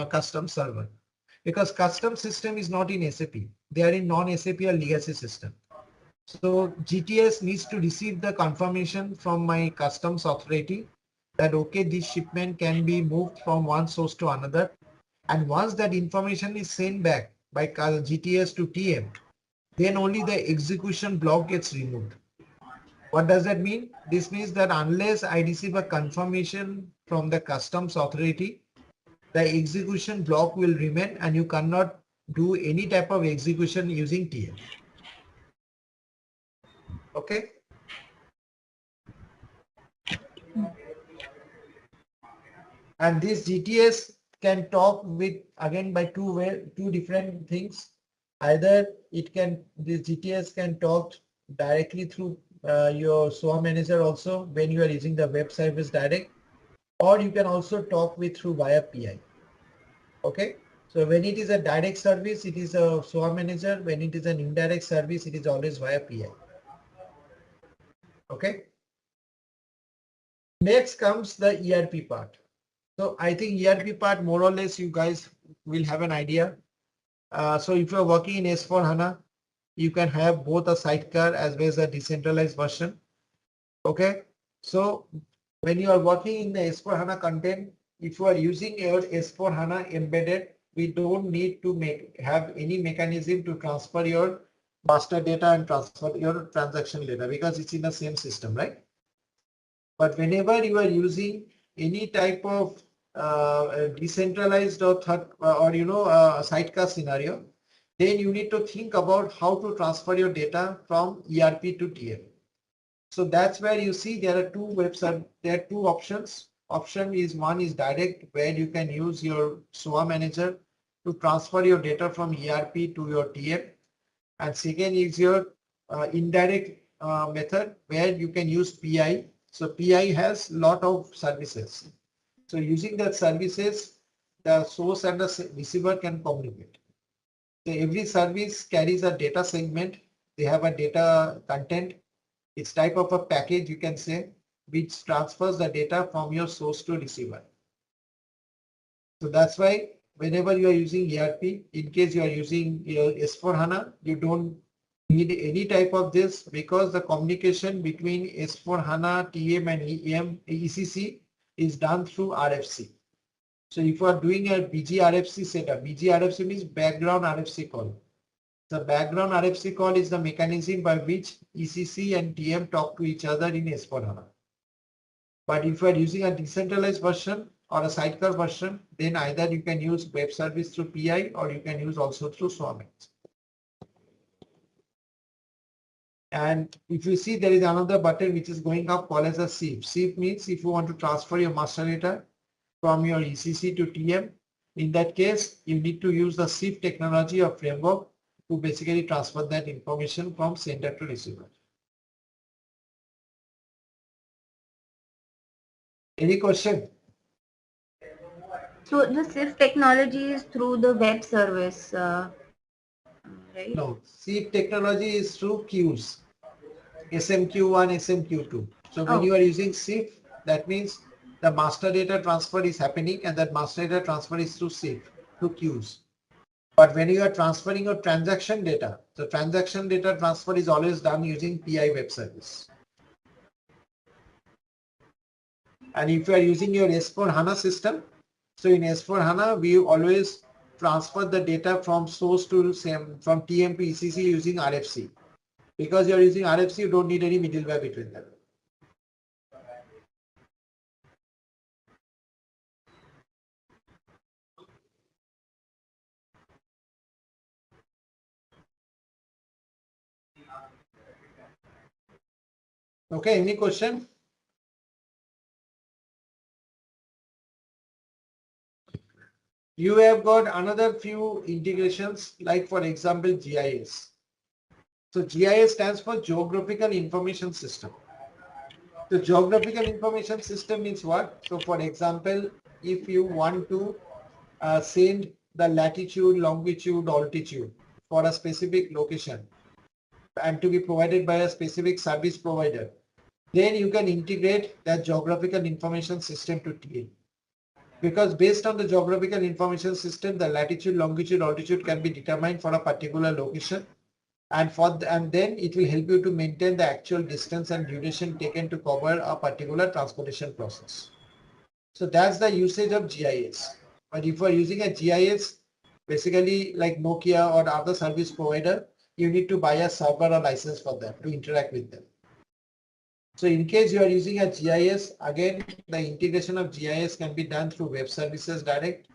custom server, because custom system is not in SAP. They are in non-SAP or legacy system. So GTS needs to receive the confirmation from my customs authority that, okay, this shipment can be moved from one source to another. And once that information is sent back by GTS to TM, then only the execution block gets removed. What does that mean? This means that unless I receive a confirmation from the customs authority, the execution block will remain and you cannot do any type of execution using TM. Okay. And this GTS can talk with, again, by two different things. Either this GTS can talk directly through your SOA manager also when you are using the web service direct, or you can also talk with through via PI. Okay. So when it is a direct service, it is a SOA manager. When it is an indirect service, it is always via PI. Okay. Next comes the ERP part. So I think ERP part, more or less, you guys will have an idea. So if you're working in S4HANA, you can have both a sidecar as well as a decentralized version. Okay. So when you are working in the S4HANA content, if you are using your S4HANA embedded, we don't need to have any mechanism to transfer your master data and transfer your transaction data because it's in the same system, right? But whenever you are using any type of decentralized or sidecar scenario, then you need to think about how to transfer your data from ERP to TM. So that's where you see there are two websites. There are two options. One is direct, where you can use your SOA manager to transfer your data from ERP to your TM, and second is your indirect method where you can use PI. So PI has lot of services. So using that services, the source and the receiver can communicate. So every service carries a data segment. They have a data content. It's type of a package, you can say, which transfers the data from your source to receiver. So that's why whenever you are using ERP, in case you are using your S4HANA, you don't need any type of this because the communication between S4HANA, TM and ECC is done through RFC. So if you are doing a BGRFC setup, BGRFC means background RFC call. The background RFC call is the mechanism by which ECC and TM talk to each other in S4HANA. But if you are using a decentralized version or a sidecar version, then either you can use web service through PI or you can use also through SOA. And if you see, there is another button which is going up called as a SIF. SIF means if you want to transfer your master data from your ECC to TM, in that case, you need to use the SIF technology or framework to basically transfer that information from sender to receiver. Any question? So the SIF technology is through the web service, right? No, SIF technology is through queues. SMQ1, SMQ2. So when you are using SIF, that means the master data transfer is happening and that master data transfer is through SIF, through queues. But when you are transferring your transaction data, the transaction data transfer is always done using PI web service. And if you are using your S4HANA system, so in S4HANA, we always transfer the data from source to from TM to ECC using RFC. Because you're using RFC, you don't need any middleware between them. Okay, any question? You have got another few integrations, like for example, GIS. So GIS stands for Geographical Information System. The Geographical Information System means what? So for example, if you want to send the latitude, longitude, altitude for a specific location and to be provided by a specific service provider, then you can integrate that Geographical Information System to TL. Because based on the Geographical Information System, the latitude, longitude, altitude can be determined for a particular location. And then it will help you to maintain the actual distance and duration taken to cover a particular transportation process. So that's the usage of GIS. But if you are using a GIS, basically like Nokia or other service provider, you need to buy a server or license for them to interact with them. So in case you are using a GIS, again, the integration of GIS can be done through web services direct,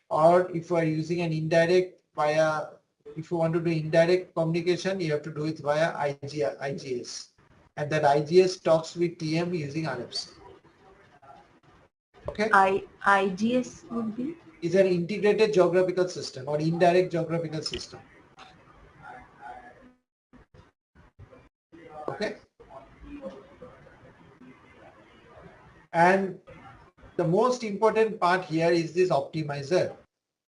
or if you are using an indirect via, if you want to do indirect communication, you have to do it via IGS. And that IGS talks with TM using RFC. Okay. IGS would be? Is an integrated geographical system or indirect geographical system. Okay. And the most important part here is this optimizer.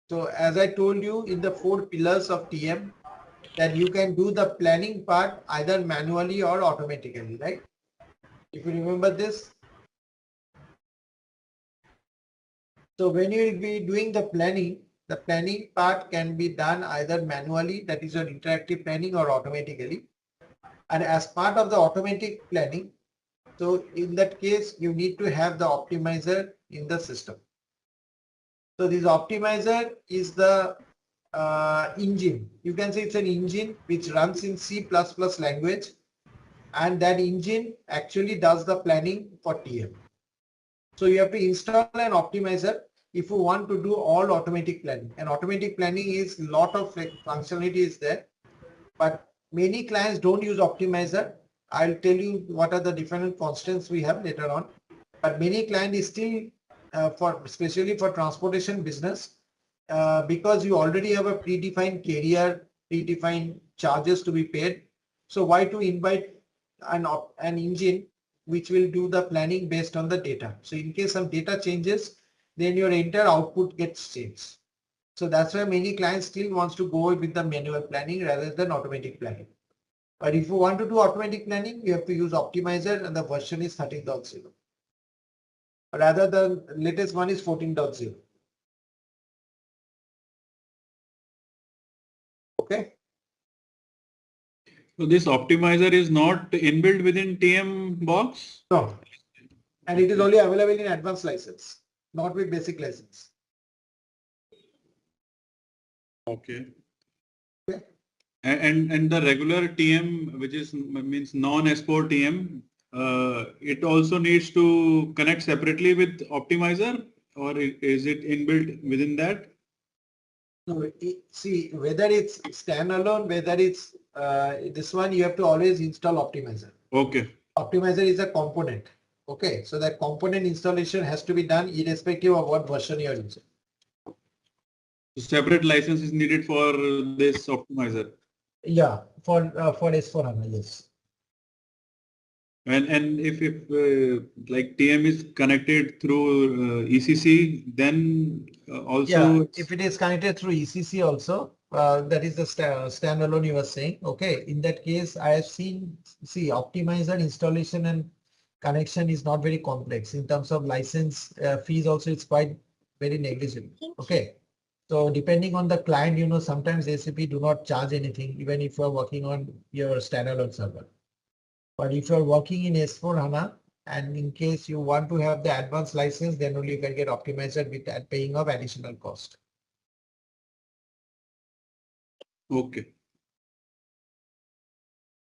So as I told you in the 4 pillars of TM, that you can do the planning part either manually or automatically, right? If you remember this. So when you will be doing the planning part can be done either manually, that is your interactive planning, or automatically. And as part of the automatic planning, so in that case, you need to have the optimizer in the system. So this optimizer is the engine. You can say it's an engine which runs in C++ language, and that engine actually does the planning for TM. So you have to install an optimizer if you want to do all automatic planning. And automatic planning is a lot of functionality is there, but many clients don't use optimizer. I'll tell you what are the different constants we have later on. But many clients is still especially for transportation business, because you already have a predefined carrier, predefined charges to be paid. So why to invite an engine which will do the planning based on the data? So in case some data changes, then your entire output gets changed. So that's why many clients still wants to go with the manual planning rather than automatic planning. But if you want to do automatic planning, you have to use optimizer, and the version is 13.0. Rather the latest one is 14.0. Okay. So this optimizer is not inbuilt within TM box? No. And it is only available in advanced license, not with basic license. Okay. Okay. And the regular TM, which is means non-S4 TM, it also needs to connect separately with optimizer, or is it inbuilt within that? No, see, whether it's standalone, whether it's this one, you have to always install optimizer. Okay. Optimizer is a component. Okay, so that component installation has to be done irrespective of what version you are using. Separate license is needed for this optimizer. Yeah, for S4HANA, yes. And if like TM is connected through ECC, then also Yeah, if it is connected through ECC also, that is the standalone you were saying. Okay, in that case, I have seen, see, optimizer installation and connection is not very complex in terms of license fees. Also, it's quite very negligible. Okay, so depending on the client, you know, sometimes SAP do not charge anything, even if you are working on your standalone server. But if you are working in S4HANA, and in case you want to have the advanced license, then only you can get optimizer with that paying of additional cost. okay.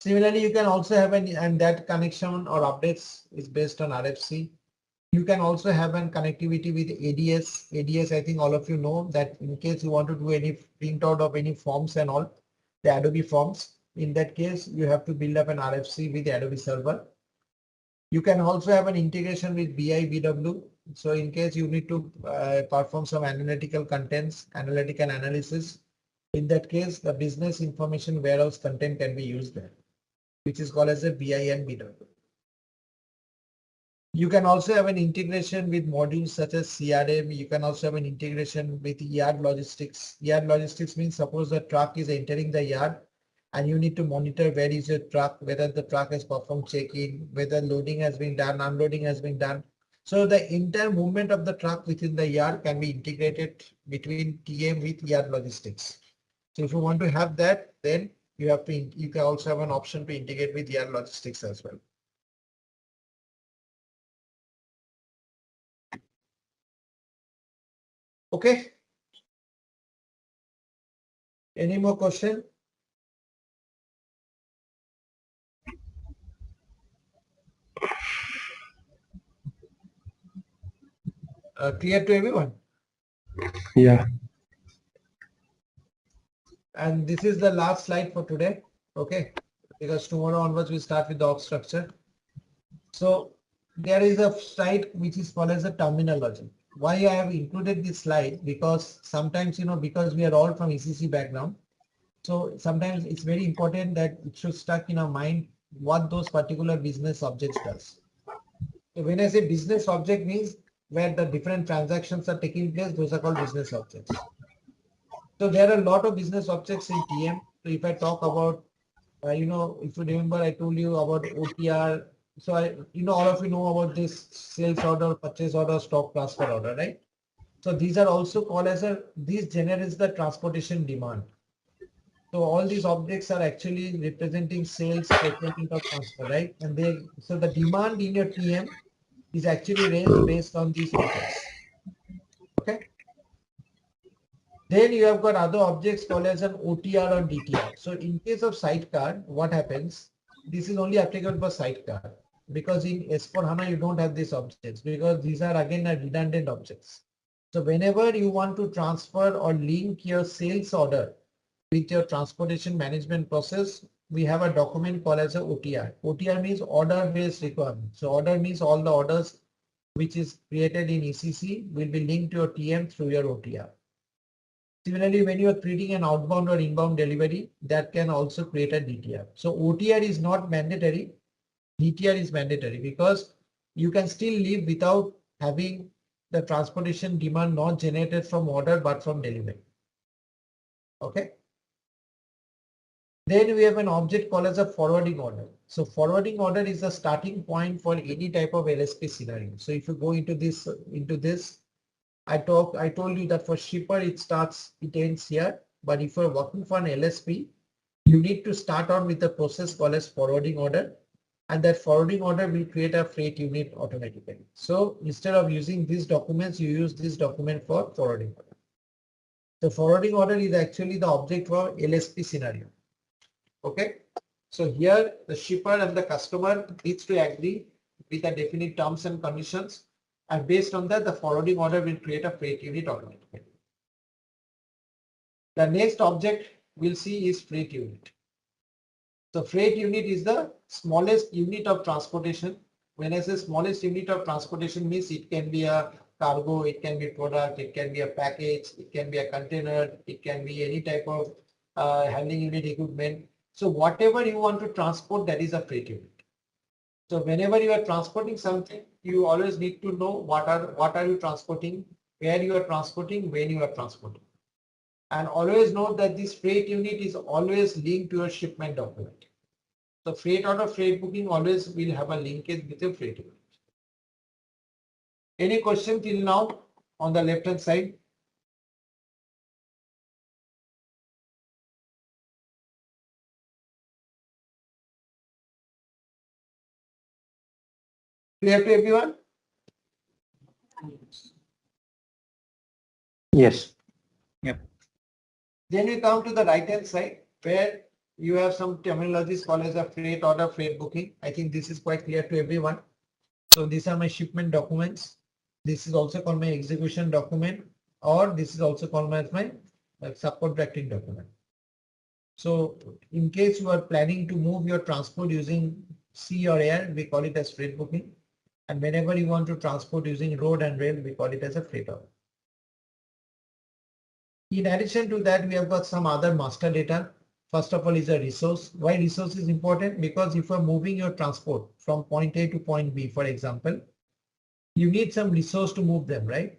Similarly, you can also have and that connection or updates is based on RFC. You can also have an connectivity with ADS. ADS, I think all of you know that in case you want to do any printout of any forms and all, the Adobe forms, in that case, you have to build up an RFC with the Adobe server. You can also have an integration with BI, BW. So in case you need to perform some analytical analysis, in that case, the business information warehouse content can be used there, which is called as a BI and BW. You can also have an integration with modules such as CRM. You can also have an integration with yard logistics. Yard logistics means suppose the truck is entering the yard and you need to monitor where is your truck, whether the truck has performed check-in, whether loading has been done, unloading has been done. So the entire movement of the truck within the yard can be integrated between TM with yard logistics. So if you want to have that, then you can also have an option to integrate with yard logistics as well. Okay. Any more question? Clear to everyone? Yeah. And this is the last slide for today. Okay. Because tomorrow onwards we start with the org structure. So there is a slide which is called as a terminology. Why I have included this slide? Because sometimes, you know, because we are all from ECC background. So sometimes it's very important that it should stuck in our mind what those particular business objects does. So when I say business object means where the different transactions are taking place, those are called business objects. So there are a lot of business objects in TM. So if I talk about, you know, if you remember, I told you about OTR. So all of you know about this sales order, purchase order, stock transfer order, right? So these are also called as this generates the transportation demand. So all these objects are actually representing sales, procurement or transfer, right? And so the demand in your TM is actually raised based on these methods. Okay. Then you have got other objects called as an OTR or DTR. So in case of sidecar, what happens? This is only applicable for sidecar because in S4HANA you don't have these objects because these are again redundant objects. So whenever you want to transfer or link your sales order with your transportation management process, we have a document called as a OTR. OTR means order based requirement. So order means all the orders which is created in ECC will be linked to your TM through your OTR. Similarly, when you are creating an outbound or inbound delivery, that can also create a DTR. So OTR is not mandatory. DTR is mandatory because you can still live without having the transportation demand not generated from order but from delivery. Okay. Then we have an object called as a forwarding order. So forwarding order is the starting point for any type of LSP scenario. So if you go into this, I told you that for shipper it ends here, but if you're working for an LSP, you need to start on with the process called as forwarding order, and that forwarding order will create a freight unit automatically. So instead of using these documents, you use this document for forwarding order. The forwarding order is actually the object for LSP scenario. Okay. So here the shipper and the customer needs to agree with the definite terms and conditions. And based on that, the forwarding order will create a freight unit automatically. The next object we'll see is freight unit. So freight unit is the smallest unit of transportation. When I say smallest unit of transportation means it can be a cargo, it can be product, it can be a package, it can be a container, it can be any type of handling unit equipment. So whatever you want to transport, that is a freight unit. So whenever you are transporting something, you always need to know what are you transporting, where you are transporting, when you are transporting. And always note that this freight unit is always linked to a shipment document. So freight order, freight booking always will have a linkage with a freight unit. Any question till now on the left hand side? Clear to everyone? Yes. Yep. Then we come to the right hand side where you have some terminologies called as a freight order, freight booking. I think this is quite clear to everyone. So these are my shipment documents. This is also called my execution document, or this is also called as my subcontracting document. So in case you are planning to move your transport using sea or air, we call it as freight booking. And whenever you want to transport using road and rail, we call it as a freight order. In addition to that, we have got some other master data. First of all is a resource. Why resource is important? Because if you are moving your transport from point A to point B, for example, you need some resource to move them, right?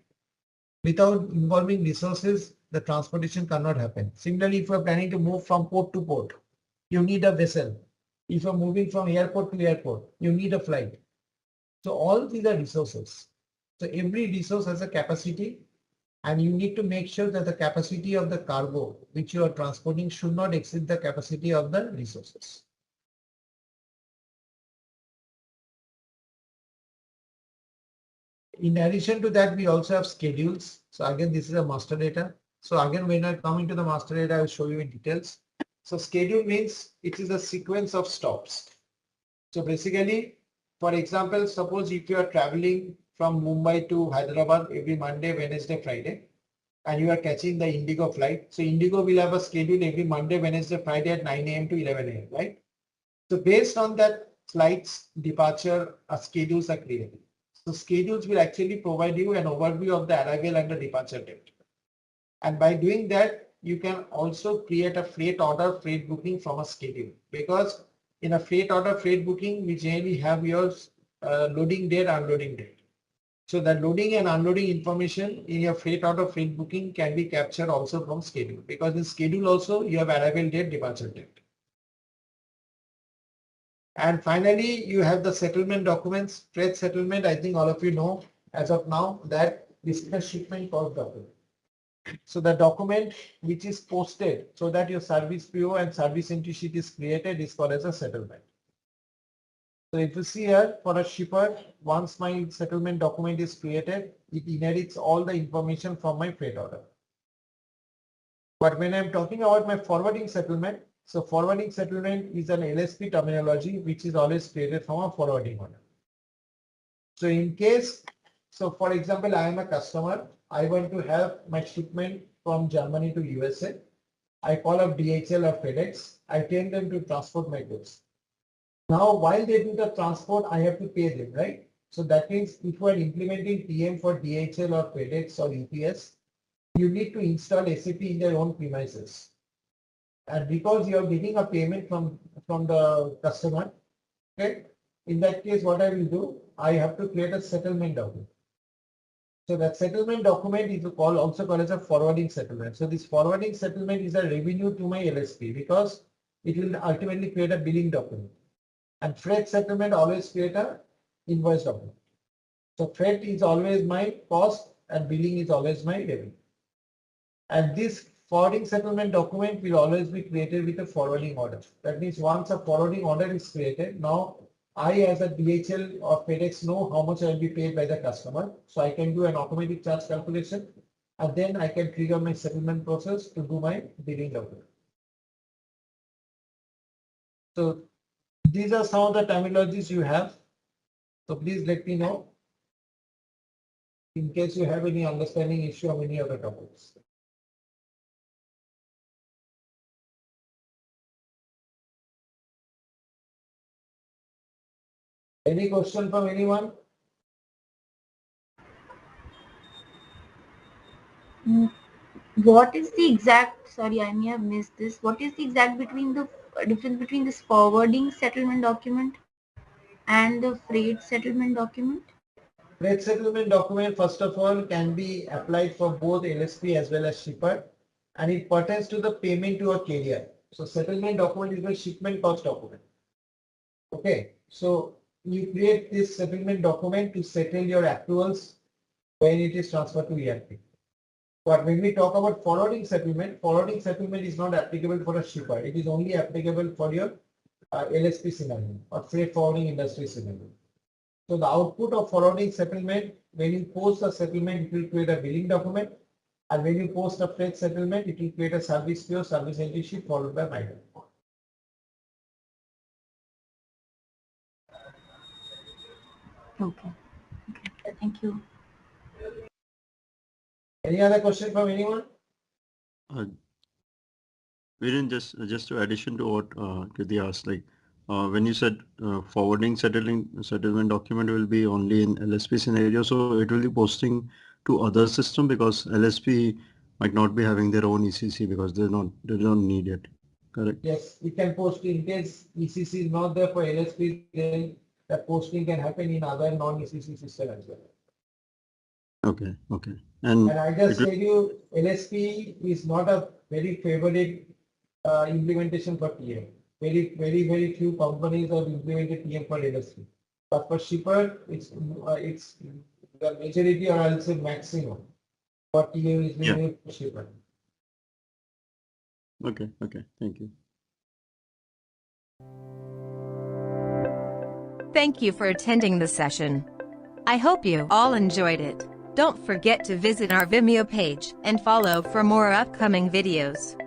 Without involving resources, the transportation cannot happen. Similarly, if you are planning to move from port to port, you need a vessel. If you're moving from airport to airport, you need a flight. So all these are resources. So every resource has a capacity, and you need to make sure that the capacity of the cargo which you are transporting should not exceed the capacity of the resources. In addition to that, we also have schedules. So again, this is a master data. So again, when I come into the master data, I will show you in details. So schedule means it is a sequence of stops. So basically, for example, suppose if you are traveling from Mumbai to Hyderabad every Monday, Wednesday, Friday, and you are catching the Indigo flight. So Indigo will have a schedule every Monday, Wednesday, Friday at 9 a.m. to 11 a.m. right? So based on that flight's departure, schedules are created. So schedules will actually provide you an overview of the arrival and the departure date. And by doing that, you can also create a freight order, freight booking from a schedule. Because in a freight order, freight booking, we generally have your loading date, unloading date. So the loading and unloading information in your freight order, freight booking can be captured also from schedule. Because in schedule also, you have arrival date, departure date. And finally, you have the settlement documents, freight settlement. I think all of you know as of now that This is the shipment cost document. So the document which is posted so that your service PO and service entry sheet is created is called as a settlement. So if you see here for a shipper, once my settlement document is created, it inherits all the information from my freight order. But when I'm talking about my forwarding settlement, so forwarding settlement is an LSP terminology which is always created from a forwarding order. So in case, so for example, I am a customer, I want to have my shipment from Germany to USA. I call up DHL or FedEx. I tell them to transport my goods. Now, while they do the transport, I have to pay them, right? So that means if you are implementing TM for DHL or FedEx or UPS, you need to install SAP in their own premises. And because you are getting a payment from the customer, okay, in that case, what I will do, I have to create a settlement document. So that settlement document is also called as a forwarding settlement. So this forwarding settlement is a revenue to my LSP because it will ultimately create a billing document. And freight settlement always create a invoice document. So freight is always my cost and billing is always my revenue. And this forwarding settlement document will always be created with a forwarding order. That means once a forwarding order is created, now I as a DHL or FedEx know how much I will be paid by the customer. So I can do an automatic charge calculation and then I can trigger my settlement process to do my billing document. So these are some of the terminologies you have. So please let me know in case you have any understanding issue of any other topics. Any question from anyone? What is the exact, sorry, I may have missed this. What is the exact difference between this forwarding settlement document and the freight settlement document? Freight settlement document, first of all, can be applied for both LSP as well as shipper, and it pertains to the payment to a carrier. So settlement document is the shipment cost document. Okay, so you create this settlement document to settle your accruals when it is transferred to ERP. But when we talk about forwarding settlement is not applicable for a shipper. It is only applicable for your LSP scenario or freight forwarding industry scenario. So the output of forwarding settlement, when you post a settlement, it will create a billing document. And when you post a freight settlement, it will create a service PO, service entry sheet followed by MIDA. Okay. Thank you. Any other question from anyone? Viren, just to addition to what Kriti asked, like when you said forwarding settlement document will be only in LSP scenario, so it will be posting to other system because LSP might not be having their own ECC because they don't need it. Correct? Yes, it can post in case ECC is not there for LSP, then the posting can happen in other non-ECC system as well. Okay, okay. And I just tell you, LSP is not a very favorite implementation for TM. Very few companies have implemented TM for LSP. But for shipper, it's the majority, or I'll say maximum for TM is being for shipper. okay, thank you. Thank you for attending the session. I hope you all enjoyed it. Don't forget to visit our Vimeo page and follow for more upcoming videos.